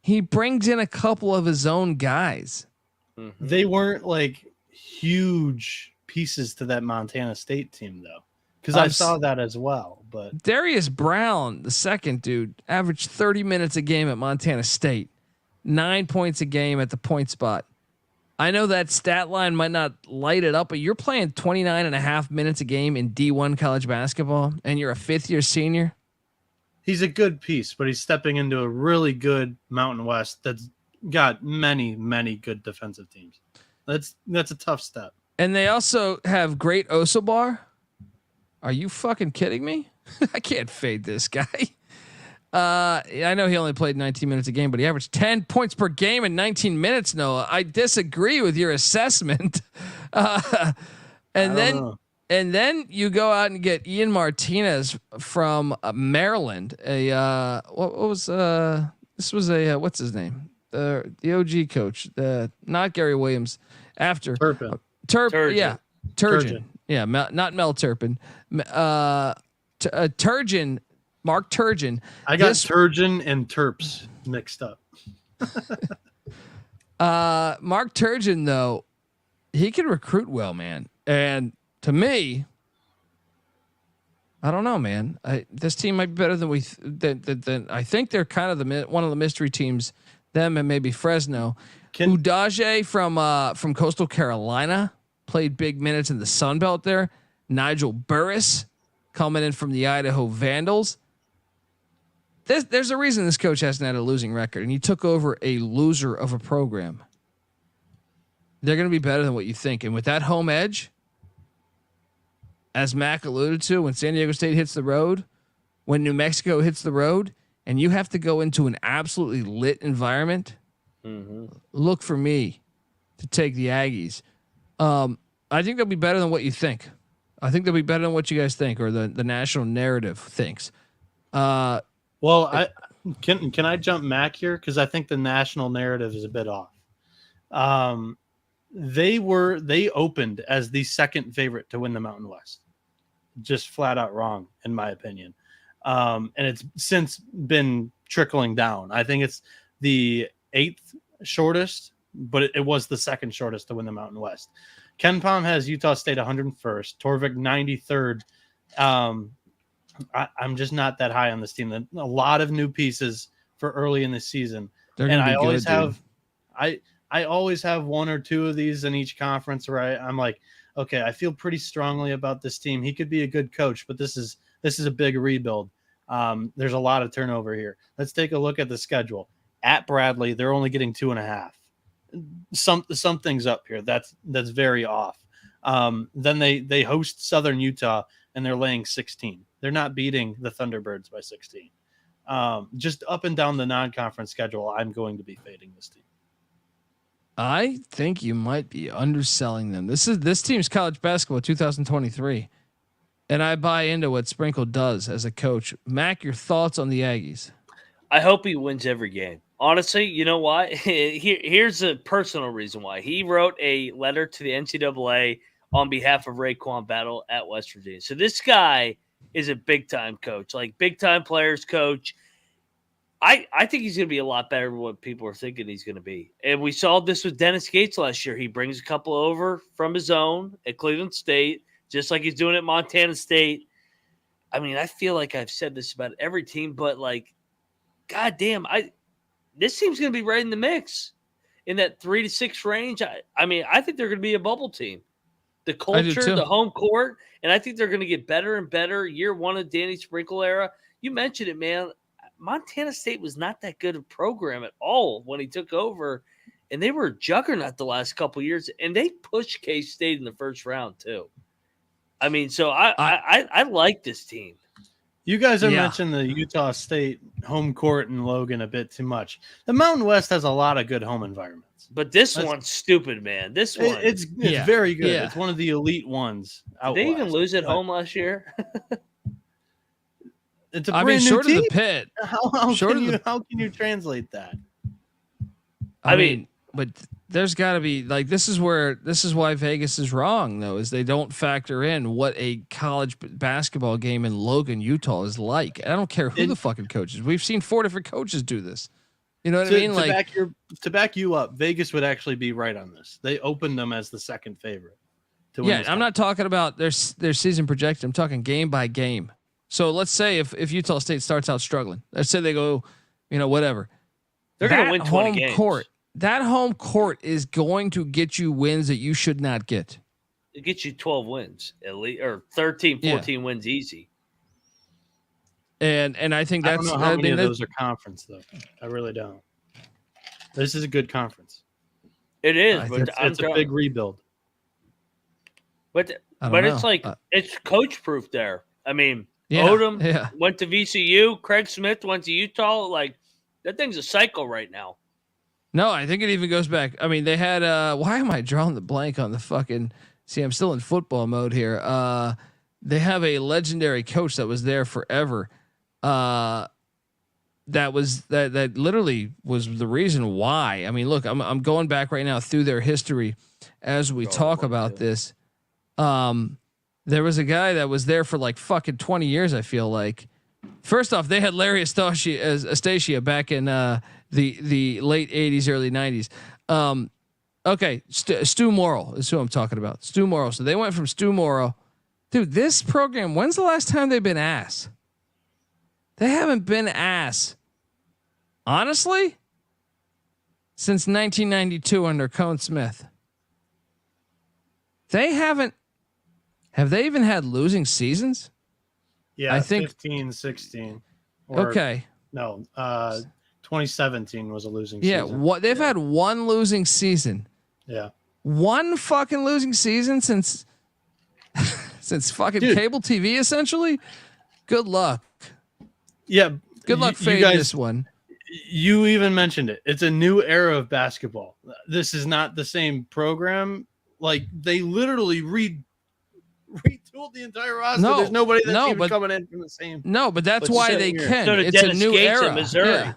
He brings in a couple of his own guys. They weren't like huge pieces to that Montana State team though. Because I saw that as well. But Darius Brown, the second dude, averaged 30 minutes a game at Montana State, 9 points a game at the point spot. I know that stat line might not light it up, but you're playing 29 and a half minutes a game in D1 college basketball, and you're a fifth-year senior. He's a good piece, but he's stepping into a really good Mountain West that's got many, many good defensive teams. That's a tough step. And they also have great Osobor. Are you fucking kidding me? I can't fade this guy. I know he only played 19 minutes a game, but he averaged 10 points per game in 19 minutes. Noah, I disagree with your assessment. And then you go out and get Ian Martinez from Maryland. What's his name? The OG coach, not Gary Williams. After Turpin. Yeah, Turgeon. Yeah, not Mel Turpin. Turgeon. Mark Turgeon. I got Turgeon and Terps mixed up. Mark Turgeon, though, he can recruit well, man. And to me, I don't know, man. This team might be better than I think they're kind of one of the mystery teams. Them and maybe Fresno. Udaje from Coastal Carolina played big minutes in the Sun Belt there. Nigel Burris coming in from the Idaho Vandals. There's a reason this coach hasn't had a losing record, and he took over a loser of a program. They're going to be better than what you think. And with that home edge, as Mac alluded to, when San Diego State hits the road, when New Mexico hits the road, and you have to go into an absolutely lit environment, look for me to take the Aggies. I think they'll be better than what you think. I think they'll be better than what you guys think, or the national narrative thinks. Well, can I jump Mac here? Because I think the national narrative is a bit off. They opened as the second favorite to win the Mountain West. Just flat out wrong, in my opinion. And it's since been trickling down. I think it's the 8th shortest, but it was the 2nd shortest to win the Mountain West. Ken Pom has Utah State 101st, Torvik 93rd. I'm just not that high on this team. A lot of new pieces for early in the season, and I always have, I always have one or two of these in each conference where I'm like, okay, I feel pretty strongly about this team. He could be a good coach, but this is a big rebuild. There's a lot of turnover here. Let's take a look at the schedule. At Bradley, they're only getting 2.5. Something's up here. That's very off. Then they host Southern Utah and they're laying 16. They're not beating the Thunderbirds by 16. Just up and down the non-conference schedule, I'm going to be fading this team. I think you might be underselling them. This team's college basketball 2023, and I buy into what Sprinkle does as a coach. Mac, your thoughts on the Aggies? I hope he wins every game. Honestly, you know why? Here's a personal reason why. He wrote a letter to the NCAA on behalf of Raekwon Battle at West Virginia. So this guy is a big-time coach, like big-time players coach. I think he's going to be a lot better than what people are thinking he's going to be. And we saw this with Dennis Gates last year. He brings a couple over from his own at Cleveland State, just like he's doing at Montana State. I mean, I feel like I've said this about every team, but like, goddamn, this team's going to be right in the mix in that 3 to 6 range. I mean, I think they're going to be a bubble team. The culture, the home court, and I think they're going to get better and better. Year one of Danny Sprinkle era. You mentioned it, man. Montana State was not that good a program at all when he took over, and they were a juggernaut the last couple of years, and they pushed K-State in the first round too. I mean, so I like this team. You guys are mentioning the Utah State home court in Logan a bit too much. The Mountain West has a lot of good home environments, but this one's stupid, man. This one, it's very good. Yeah. It's one of the elite ones. Did they even lose at home last year? It's a brand new short team. of the pit. How can you translate that? I mean, but there's got to be like this is why Vegas is wrong though, is they don't factor in what a college basketball game in Logan, Utah is like. I don't care who the fucking coach is. We've seen 4 different coaches do this. You know what I mean? Like to back you up, Vegas would actually be right on this. They opened them as the second favorite. I'm not talking about their season projection. I'm talking game by game. So let's say if Utah State starts out struggling, let's say they go, whatever. They're going to win 20 games. That home court is going to get you wins that you should not get. It gets you 12 wins at least, or 13, 14 wins easy. And I think that's. I don't know how many of those are conference though. I really don't. This is a good conference. It is, but it's a big rebuild. But it's like it's coach proof there. I mean. Odom went to VCU. Craig Smith went to Utah. Like that thing's a cycle right now. No, I think it even goes back. I mean, they had. Why am I drawing the blank on the fucking? See, I'm still in football mode here. They have a legendary coach that was there forever. That literally was the reason why. I mean, look, I'm going back right now through their history as we talk about this. There was a guy that was there for like fucking 20 years. I feel like. First off, they had Larry Astacia back in the late 80s, early 90s. Okay, Stu Morrill is who I'm talking about. Stu Morrill. So they went from Stu Morrill, dude. This program. When's the last time they've been ass? They haven't been ass. Honestly, since 1992 under Cone Smith. They haven't. Have they even had losing seasons? Yeah, I think 15, 16. Okay. No, 2017 was a losing season. Yeah, they've had one losing season. Yeah. One fucking losing season since fucking cable TV, essentially. Good luck. Yeah. Good luck fading this one. You even mentioned it. It's a new era of basketball. This is not the same program. Like they literally retooled the entire roster. There's nobody that's even coming in from the same. No, but that's why they can. So it's Dennis a new Gates era. in Missouri.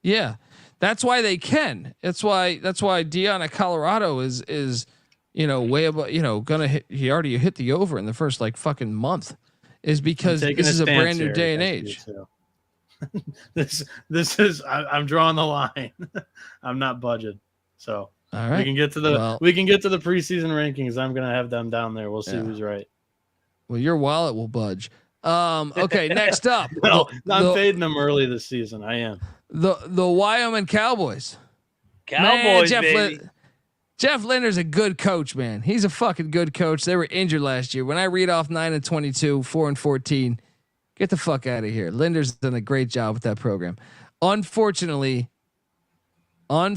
Yeah. That's why they can. That's why Dion at Colorado is way above, gonna hit. He already hit the over in the first like fucking month, is because this is a brand new day and age. this is I'm drawing the line. I'm not budged. So All right. we can get to the preseason rankings. I'm gonna have them down there. We'll see who's right. Well, your wallet will budge. Okay, next up. No, I'm fading them early this season. I am. The Wyoming Cowboys. Cowboys, Man, baby. Jeff Linder's a good coach, man. He's a fucking good coach. They were injured last year. When I read off 9-22, 4-14, get the fuck out of here. Linder's done a great job with that program. Unfortunately, Hunter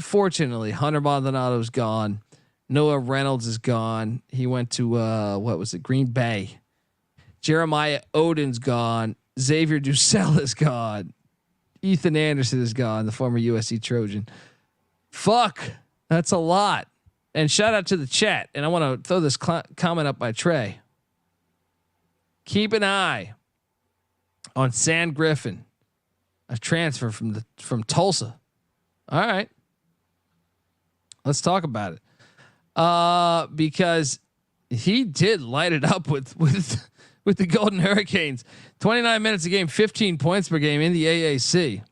Maldonado's gone. Noah Reynolds is gone. He went to Green Bay. Jeremiah Odin's gone. Xavier Ducell is gone. Ethan Anderson is gone, the former USC Trojan. Fuck, that's a lot. And shout out to the chat. And I want to throw this comment up by Trey. Keep an eye on San Griffin, a transfer from Tulsa. All right, let's talk about it. Because he did light it up with the Golden Hurricanes. 29 minutes a game, 15 points per game in the AAC.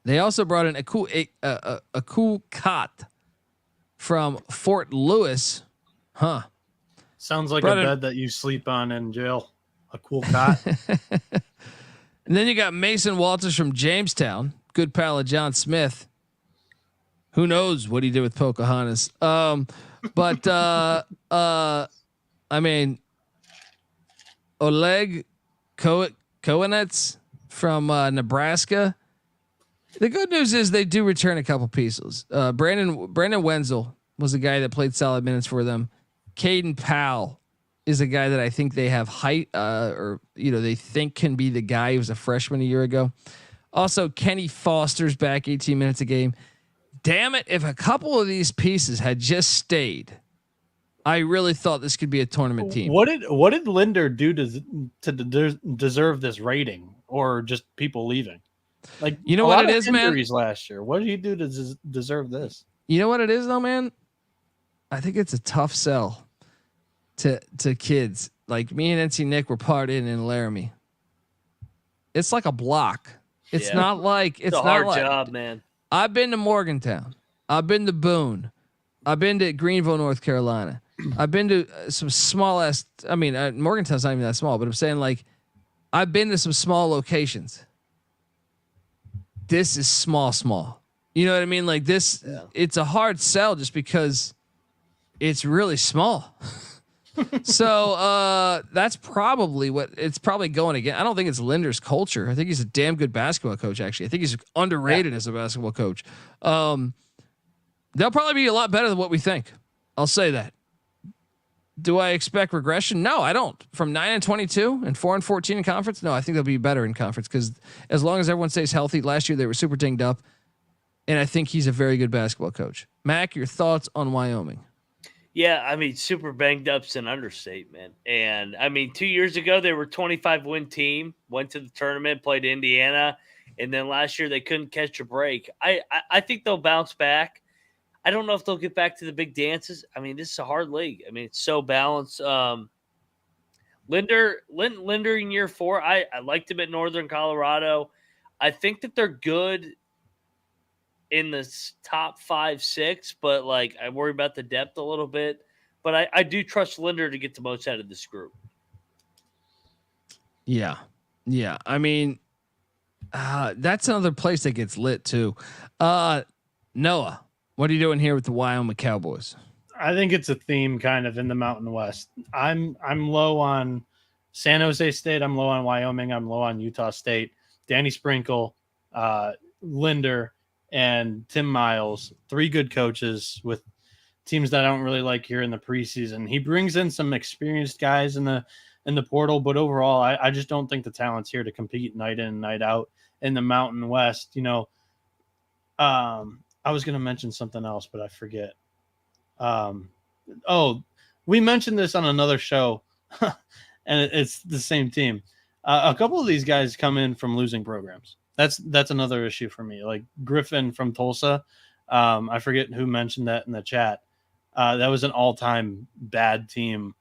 They also brought in a cool cot from Fort Lewis. Huh. Sounds like a bed that you sleep on in jail. A cool cot. And then you got Mason Walters from Jamestown, good pal of John Smith. Who knows what he did with Pocahontas? But I mean, Oleg Koenetz from Nebraska. The good news is they do return a couple pieces. Brandon Wenzel was a guy that played solid minutes for them. Caden Powell is a guy that I think they have height, they think can be the guy who was a freshman a year ago. Also, Kenny Foster's back 18 minutes a game. Damn it. If a couple of these pieces had just stayed, I really thought this could be a tournament team. What did Linder do to deserve this rating, or just people leaving? Like, you know what it is, man? Last year. What did he do to deserve this? You know what it is, though, man? I think it's a tough sell to kids. Like me and NC Nick were partying in Laramie. It's like a block. It's not like it's a hard job, man. I've been to Morgantown. I've been to Boone. I've been to Greenville, North Carolina. I've been to some small ass. I mean, Morgantown's not even that small, but I'm saying like I've been to some small locations. This is small. You know what I mean? Like this, it's a hard sell just because it's really small. So that's probably what it's probably going again. I don't think it's Linder's culture. I think he's a damn good basketball coach. Actually, I think he's underrated as a basketball coach. They'll probably be a lot better than what we think. I'll say that. Do I expect regression? No, I don't. From 9-22 and 4-14 in conference, no, I think they'll be better in conference because as long as everyone stays healthy. Last year they were super dinged up, and I think he's a very good basketball coach. Mac, your thoughts on Wyoming? Yeah, I mean, super banged up's an understatement. And I mean, 2 years ago they were 25-win team, went to the tournament, played Indiana, and then last year they couldn't catch a break. I think they'll bounce back. I don't know if they'll get back to the big dances. I mean, this is a hard league. I mean, it's so balanced. Linder in year 4, I liked him at Northern Colorado. I think that they're good in the top 5-6, but like I worry about the depth a little bit. But I do trust Linder to get the most out of this group. Yeah. I mean, that's another place that gets lit too. Noah, what are you doing here with the Wyoming Cowboys? I think it's a theme kind of in the Mountain West. I'm low on San Jose State. I'm low on Wyoming. I'm low on Utah State. Danny Sprinkle, Linder, and Tim Miles, 3 good coaches with teams that I don't really like here in the preseason. He brings in some experienced guys in the portal, but overall, I just don't think the talent's here to compete night in and night out in the Mountain West. You know, I was going to mention something else, but I forget. We mentioned this on another show, and it's the same team. A couple of these guys come in from losing programs. That's another issue for me. Like Griffin from Tulsa. I forget who mentioned that in the chat. That was an all-time bad team,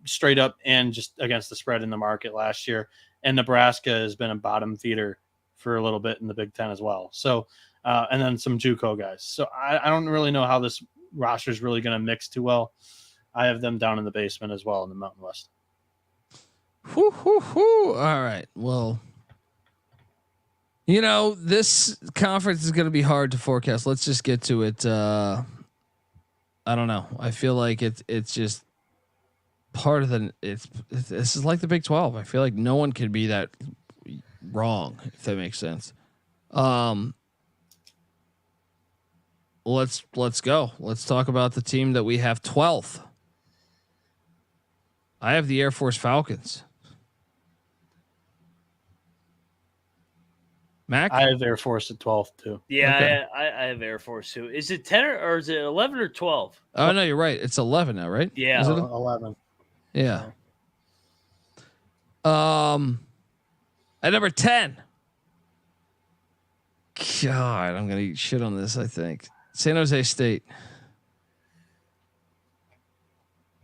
straight up and just against the spread in the market last year. and Nebraska has been a bottom feeder for a little bit in the Big Ten as well. So, and then some JUCO guys. So I don't really know how this roster is really going to mix too well. I have them down in the basement as well in the Mountain West. Whoo, whoo, whoo. All right. Well, this conference is going to be hard to forecast. Let's just get to it. I don't know. I feel like it's just part of this is like the Big 12. I feel like no one can be that wrong, if that makes sense. Let's go. Let's talk about the team that we have 12th. I have the Air Force Falcons. Mac? I have Air Force at 12 too. Yeah, Okay. I have Air Force too. Is it 10 or is it 11 or 12? Oh no, you're right. It's 11 now, right? Yeah. Is it 11. Yeah. At number 10. God, I'm gonna eat shit on this. I think San Jose State.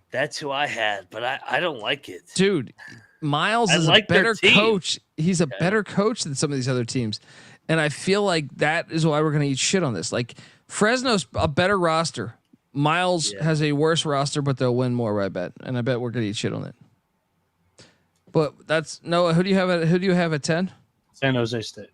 That's who I had, but I don't like it. Dude, Miles I is like a their better team. coach. He's a better coach than some of these other teams. And I feel like that is why we're going to eat shit on this. Like Fresno's a better roster. Miles has a worse roster, but they'll win more, I bet. And I bet we're going to eat shit on it. But that's Noah. Who do you have at 10? San Jose State.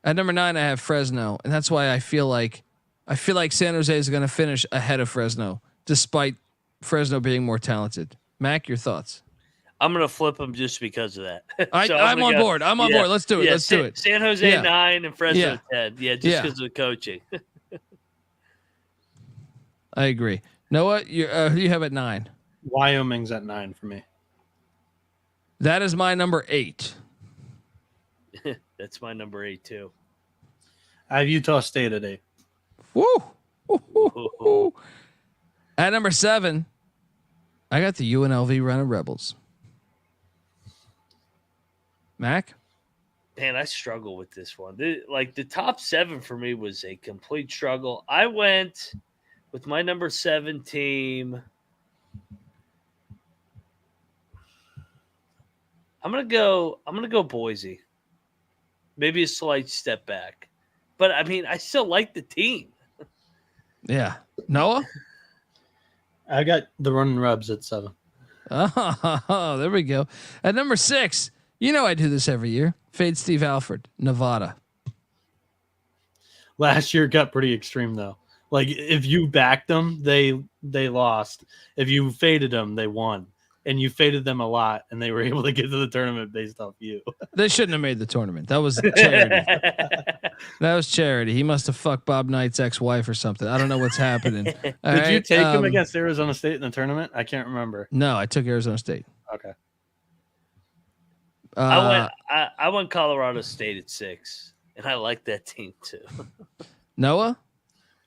At number 9, I have Fresno. And that's why I feel like San Jose is going to finish ahead of Fresno, despite Fresno being more talented. Mac, your thoughts? I'm gonna flip them just because of that. I'm on board. I'm on board. Let's do it. Let's do it. San Jose 9 and Fresno 10. Yeah, just Yeah. because of the coaching. I agree. Noah, who do you have at 9? Wyoming's at 9 for me. That is my number 8. That's my number 8 too. I have Utah State at 8. Woo! Woo, woo, woo. At number 7, I got the UNLV Running Rebels. Mac? Man, I struggle with this one. The top 7 for me was a complete struggle. I went with my number 7 team. I'm gonna go Boise. Maybe a slight step back, but I mean, I still like the team. Yeah. Noah? I got the Running Rebs at 7. Oh, there we go. At number 6, I do this every year. Fade Steve Alford, Nevada. Last year got pretty extreme though. Like if you backed them, they lost. If you faded them, they won. And you faded them a lot, and they were able to get to the tournament based off you. They shouldn't have made the tournament. That was charity. That was charity. He must have fucked Bob Knight's ex-wife or something. I don't know what's happening. Did you take him against Arizona State in the tournament? I can't remember. No, I took Arizona State. Okay. I went Colorado State at 6, and I like that team too. Noah?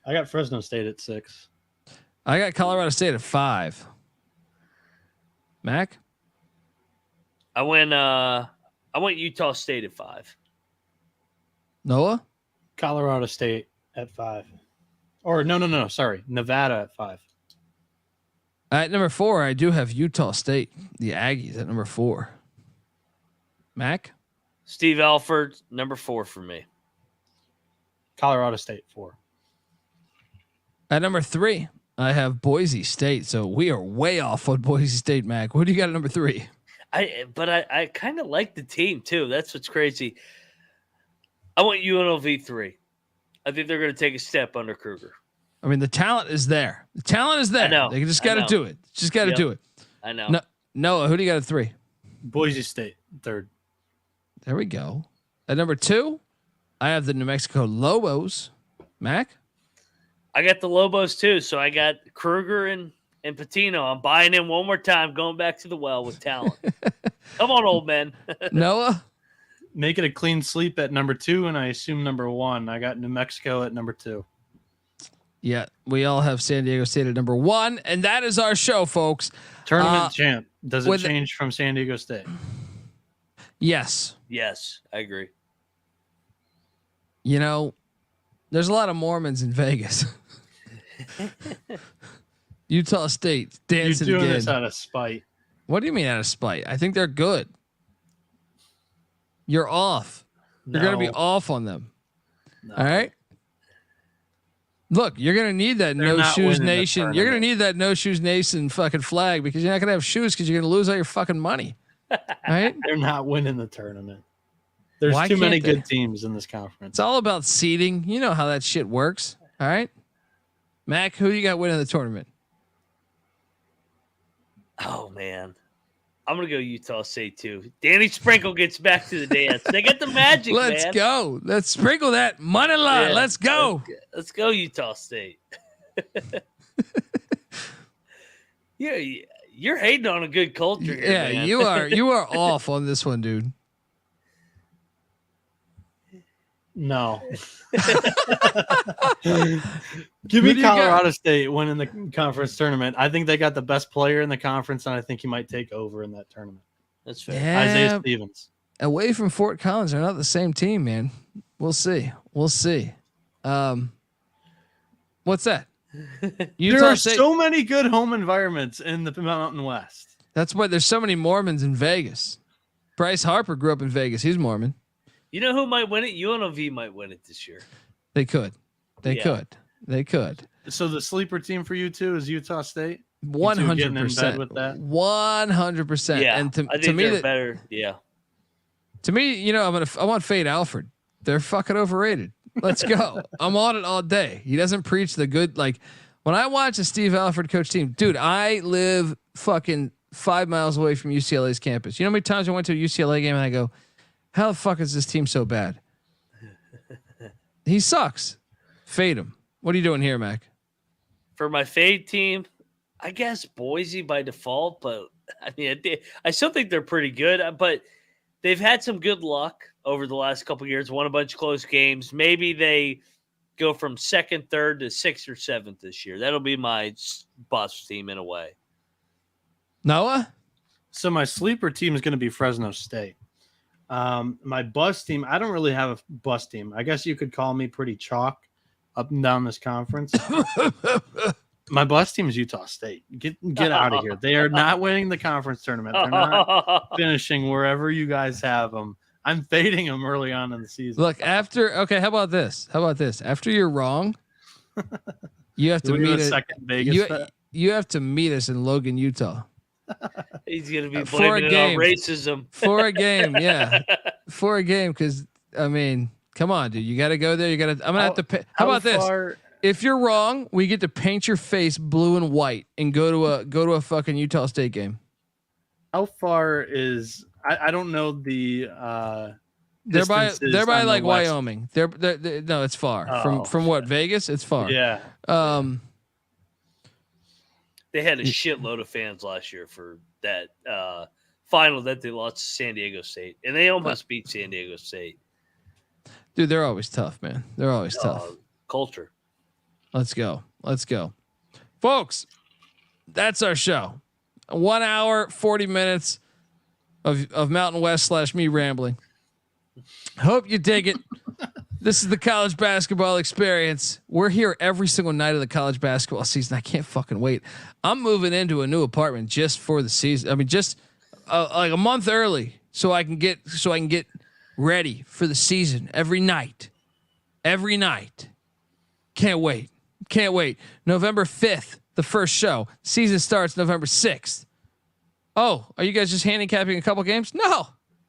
I got Fresno State at 6. I got Colorado State at 5. Mac? I went Utah State at 5. Noah? Colorado State at 5. Or no. Sorry. Nevada at 5. At number 4, I do have Utah State, the Aggies at number 4. Mac? Steve Alford, number 4 for me. Colorado State 4. At number 3, I have Boise State. So we are way off on Boise State, Mac. What do you got at number 3? I kind of like the team too. That's what's crazy. I want UNLV 3. I think they're going to take a step under Kruger. I mean, the talent is there. The talent is there. I know. They just got to do it. Just got to do it. I know. No, Noah, who do you got at 3? Boise State 3rd. There we go. At number 2, I have the New Mexico Lobos. Mac? I got the Lobos too, so I got Kruger and Patino. I'm buying in one more time, going back to the well with talent. Come on, old men. Noah? Make it a clean sweep at number 2, and I assume number 1. I got New Mexico at number 2. Yeah, we all have San Diego State at number 1, and that is our show, folks. Tournament champ. Does it with- change from San Diego State? Yes. Yes, I agree. There's a lot of Mormons in Vegas. Utah State You're dancing doing again. this out of spite. What do you mean out of spite? I think they're good. You're off. You're going to be off on them. No. All right. Look, you're going to need that They're No not Shoes winning the Nation. You're going to tournament. need that No Shoes Nation fucking flag because you're not going to have shoes because you're going to lose all your fucking money. Right? They're not winning the tournament. There's Why too many can't they? good teams in this conference. It's all about seeding. You know how that shit works. All right. Mac, who you got winning the tournament? Oh man, I'm gonna go Utah State too. Danny Sprinkle gets back to the dance. They got the magic. Let's man. go. Let's sprinkle that money line. Yeah. Let's go. Let's go Utah State. Yeah, you're hating on a good culture. Here, Yeah, man. you are off on this one, dude. No. Give Who do me you got? Colorado State winning the conference tournament. I think they got the best player in the conference, and I think he might take over in that tournament. That's fair. Yeah. Isaiah Stevens. Away from Fort Collins, they're not the same team, man. We'll see. We'll see. What's that? There Utah are State. so many good home environments in the Mountain West. That's why there's so many Mormons in Vegas. Bryce Harper grew up in Vegas. He's Mormon. You know who might win it? UNLV might win it this year. They could. They Yeah. could. They could. So the sleeper team for you two is Utah State. 100%. with that? 100%. Yeah, And I to think me, they're that, better. Yeah, to me, you know, I want Fade Alfred. They're fucking overrated. Let's go. I'm on it all day. He doesn't preach the good. Like when I watch a Steve Alfred coach team, dude, I live fucking 5 miles away from UCLA's campus. You know how many times I went to a UCLA game and I go, how the fuck is this team so bad? He sucks. Fade him. What are you doing here, Mac? for my fade team, I guess Boise by default, but I mean, I still think they're pretty good. But they've had some good luck over the last couple of years. Won a bunch of close games. Maybe they go from second, third to sixth or seventh this year. That'll be my bust team in a way. Noah? So my sleeper team is going to be Fresno State. My bust team, I don't really have a bust team. I guess you could call me pretty chalk up and down this conference. My bust team is Utah State. Get out of here. They are not winning the conference tournament. They're not finishing wherever you guys have them. I'm fading them early on in the season. Look, how about this? After you're wrong, you have to Do we do meet a it. second Vegas bet? You have to meet us in Logan, Utah. He's going to be For a blaming it on game. racism. For a game, yeah. For a game, because I mean, come on, dude. You got to go there. I'm gonna have to pay. How about this? If you're wrong, we get to paint your face blue and white and go to a fucking Utah State game. How far is I don't know the They're by distances like on the west. Wyoming. They're no, it's far. Oh, From what, Vegas? It's far. Yeah. They had a shitload of fans last year for that final that they lost to San Diego State, and they almost beat San Diego State. Dude, they're always tough, man. They're always tough. Culture. Let's go. Folks, that's our show. 1 hour, 40 minutes of Mountain West / me rambling. Hope you dig it. This is the college basketball experience. We're here every single night of the college basketball season. I can't fucking wait. I'm moving into a new apartment just for the season. I mean, just like a month early, so I can get ready for the season every night. Can't wait. November 5th, the first show. Season starts November 6th. Oh, are you guys just handicapping a couple games? No.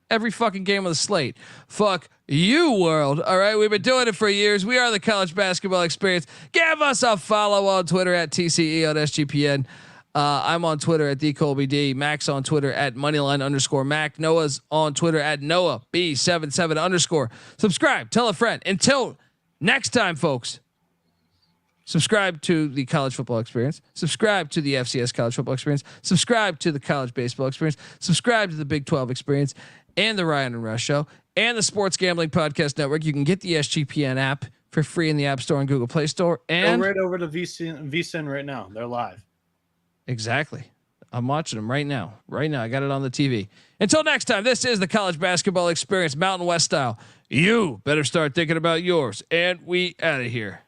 Every fucking game of the slate. Fuck you, world. All right. We've been doing it for years. We are the college basketball experience. Give us a follow on Twitter at TCE on SGPN. I'm on Twitter at DColbyD. Mac's on Twitter at Moneyline_Mac. Noah's on Twitter at NoahB77_. Subscribe. Tell a friend. Until next time, folks. Subscribe to the college football experience. Subscribe to the FCS college football experience. Subscribe to the college baseball experience. Subscribe to the Big 12 experience and the Ryan and Rush Show and the Sports Gambling Podcast Network. You can get the SGPN app for free in the App Store and Google Play Store. And go right over to VSiN right now. They're live. Exactly. I'm watching them right now. I got it on the TV. Until next time, this is the college basketball experience, Mountain West style. You better start thinking about yours. And we out of here.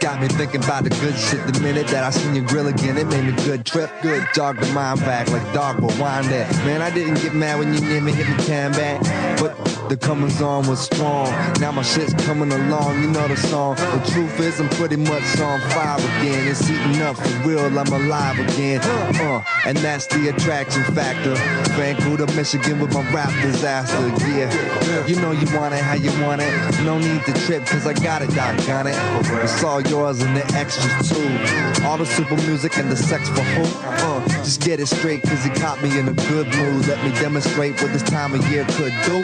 got me thinking about the good shit. The minute that I seen your grill again, it made me good trip. Good jog the mind back like dog will wind that. Man, I didn't get mad when you near me hit me can back, but the comings on was strong. Now my shit's coming along, you know the song. The truth is I'm pretty much on fire again. It's heating up for real, I'm alive again. And that's the attraction factor. Vancouver, Michigan with my rap disaster. Yeah, you know you want it how you want it. No need to trip cause I got it, doggone it. It's all yours and the extras too. All the super music and the sex for who? Just get it straight cause you caught me in a good mood. Let me demonstrate what this time of year could do.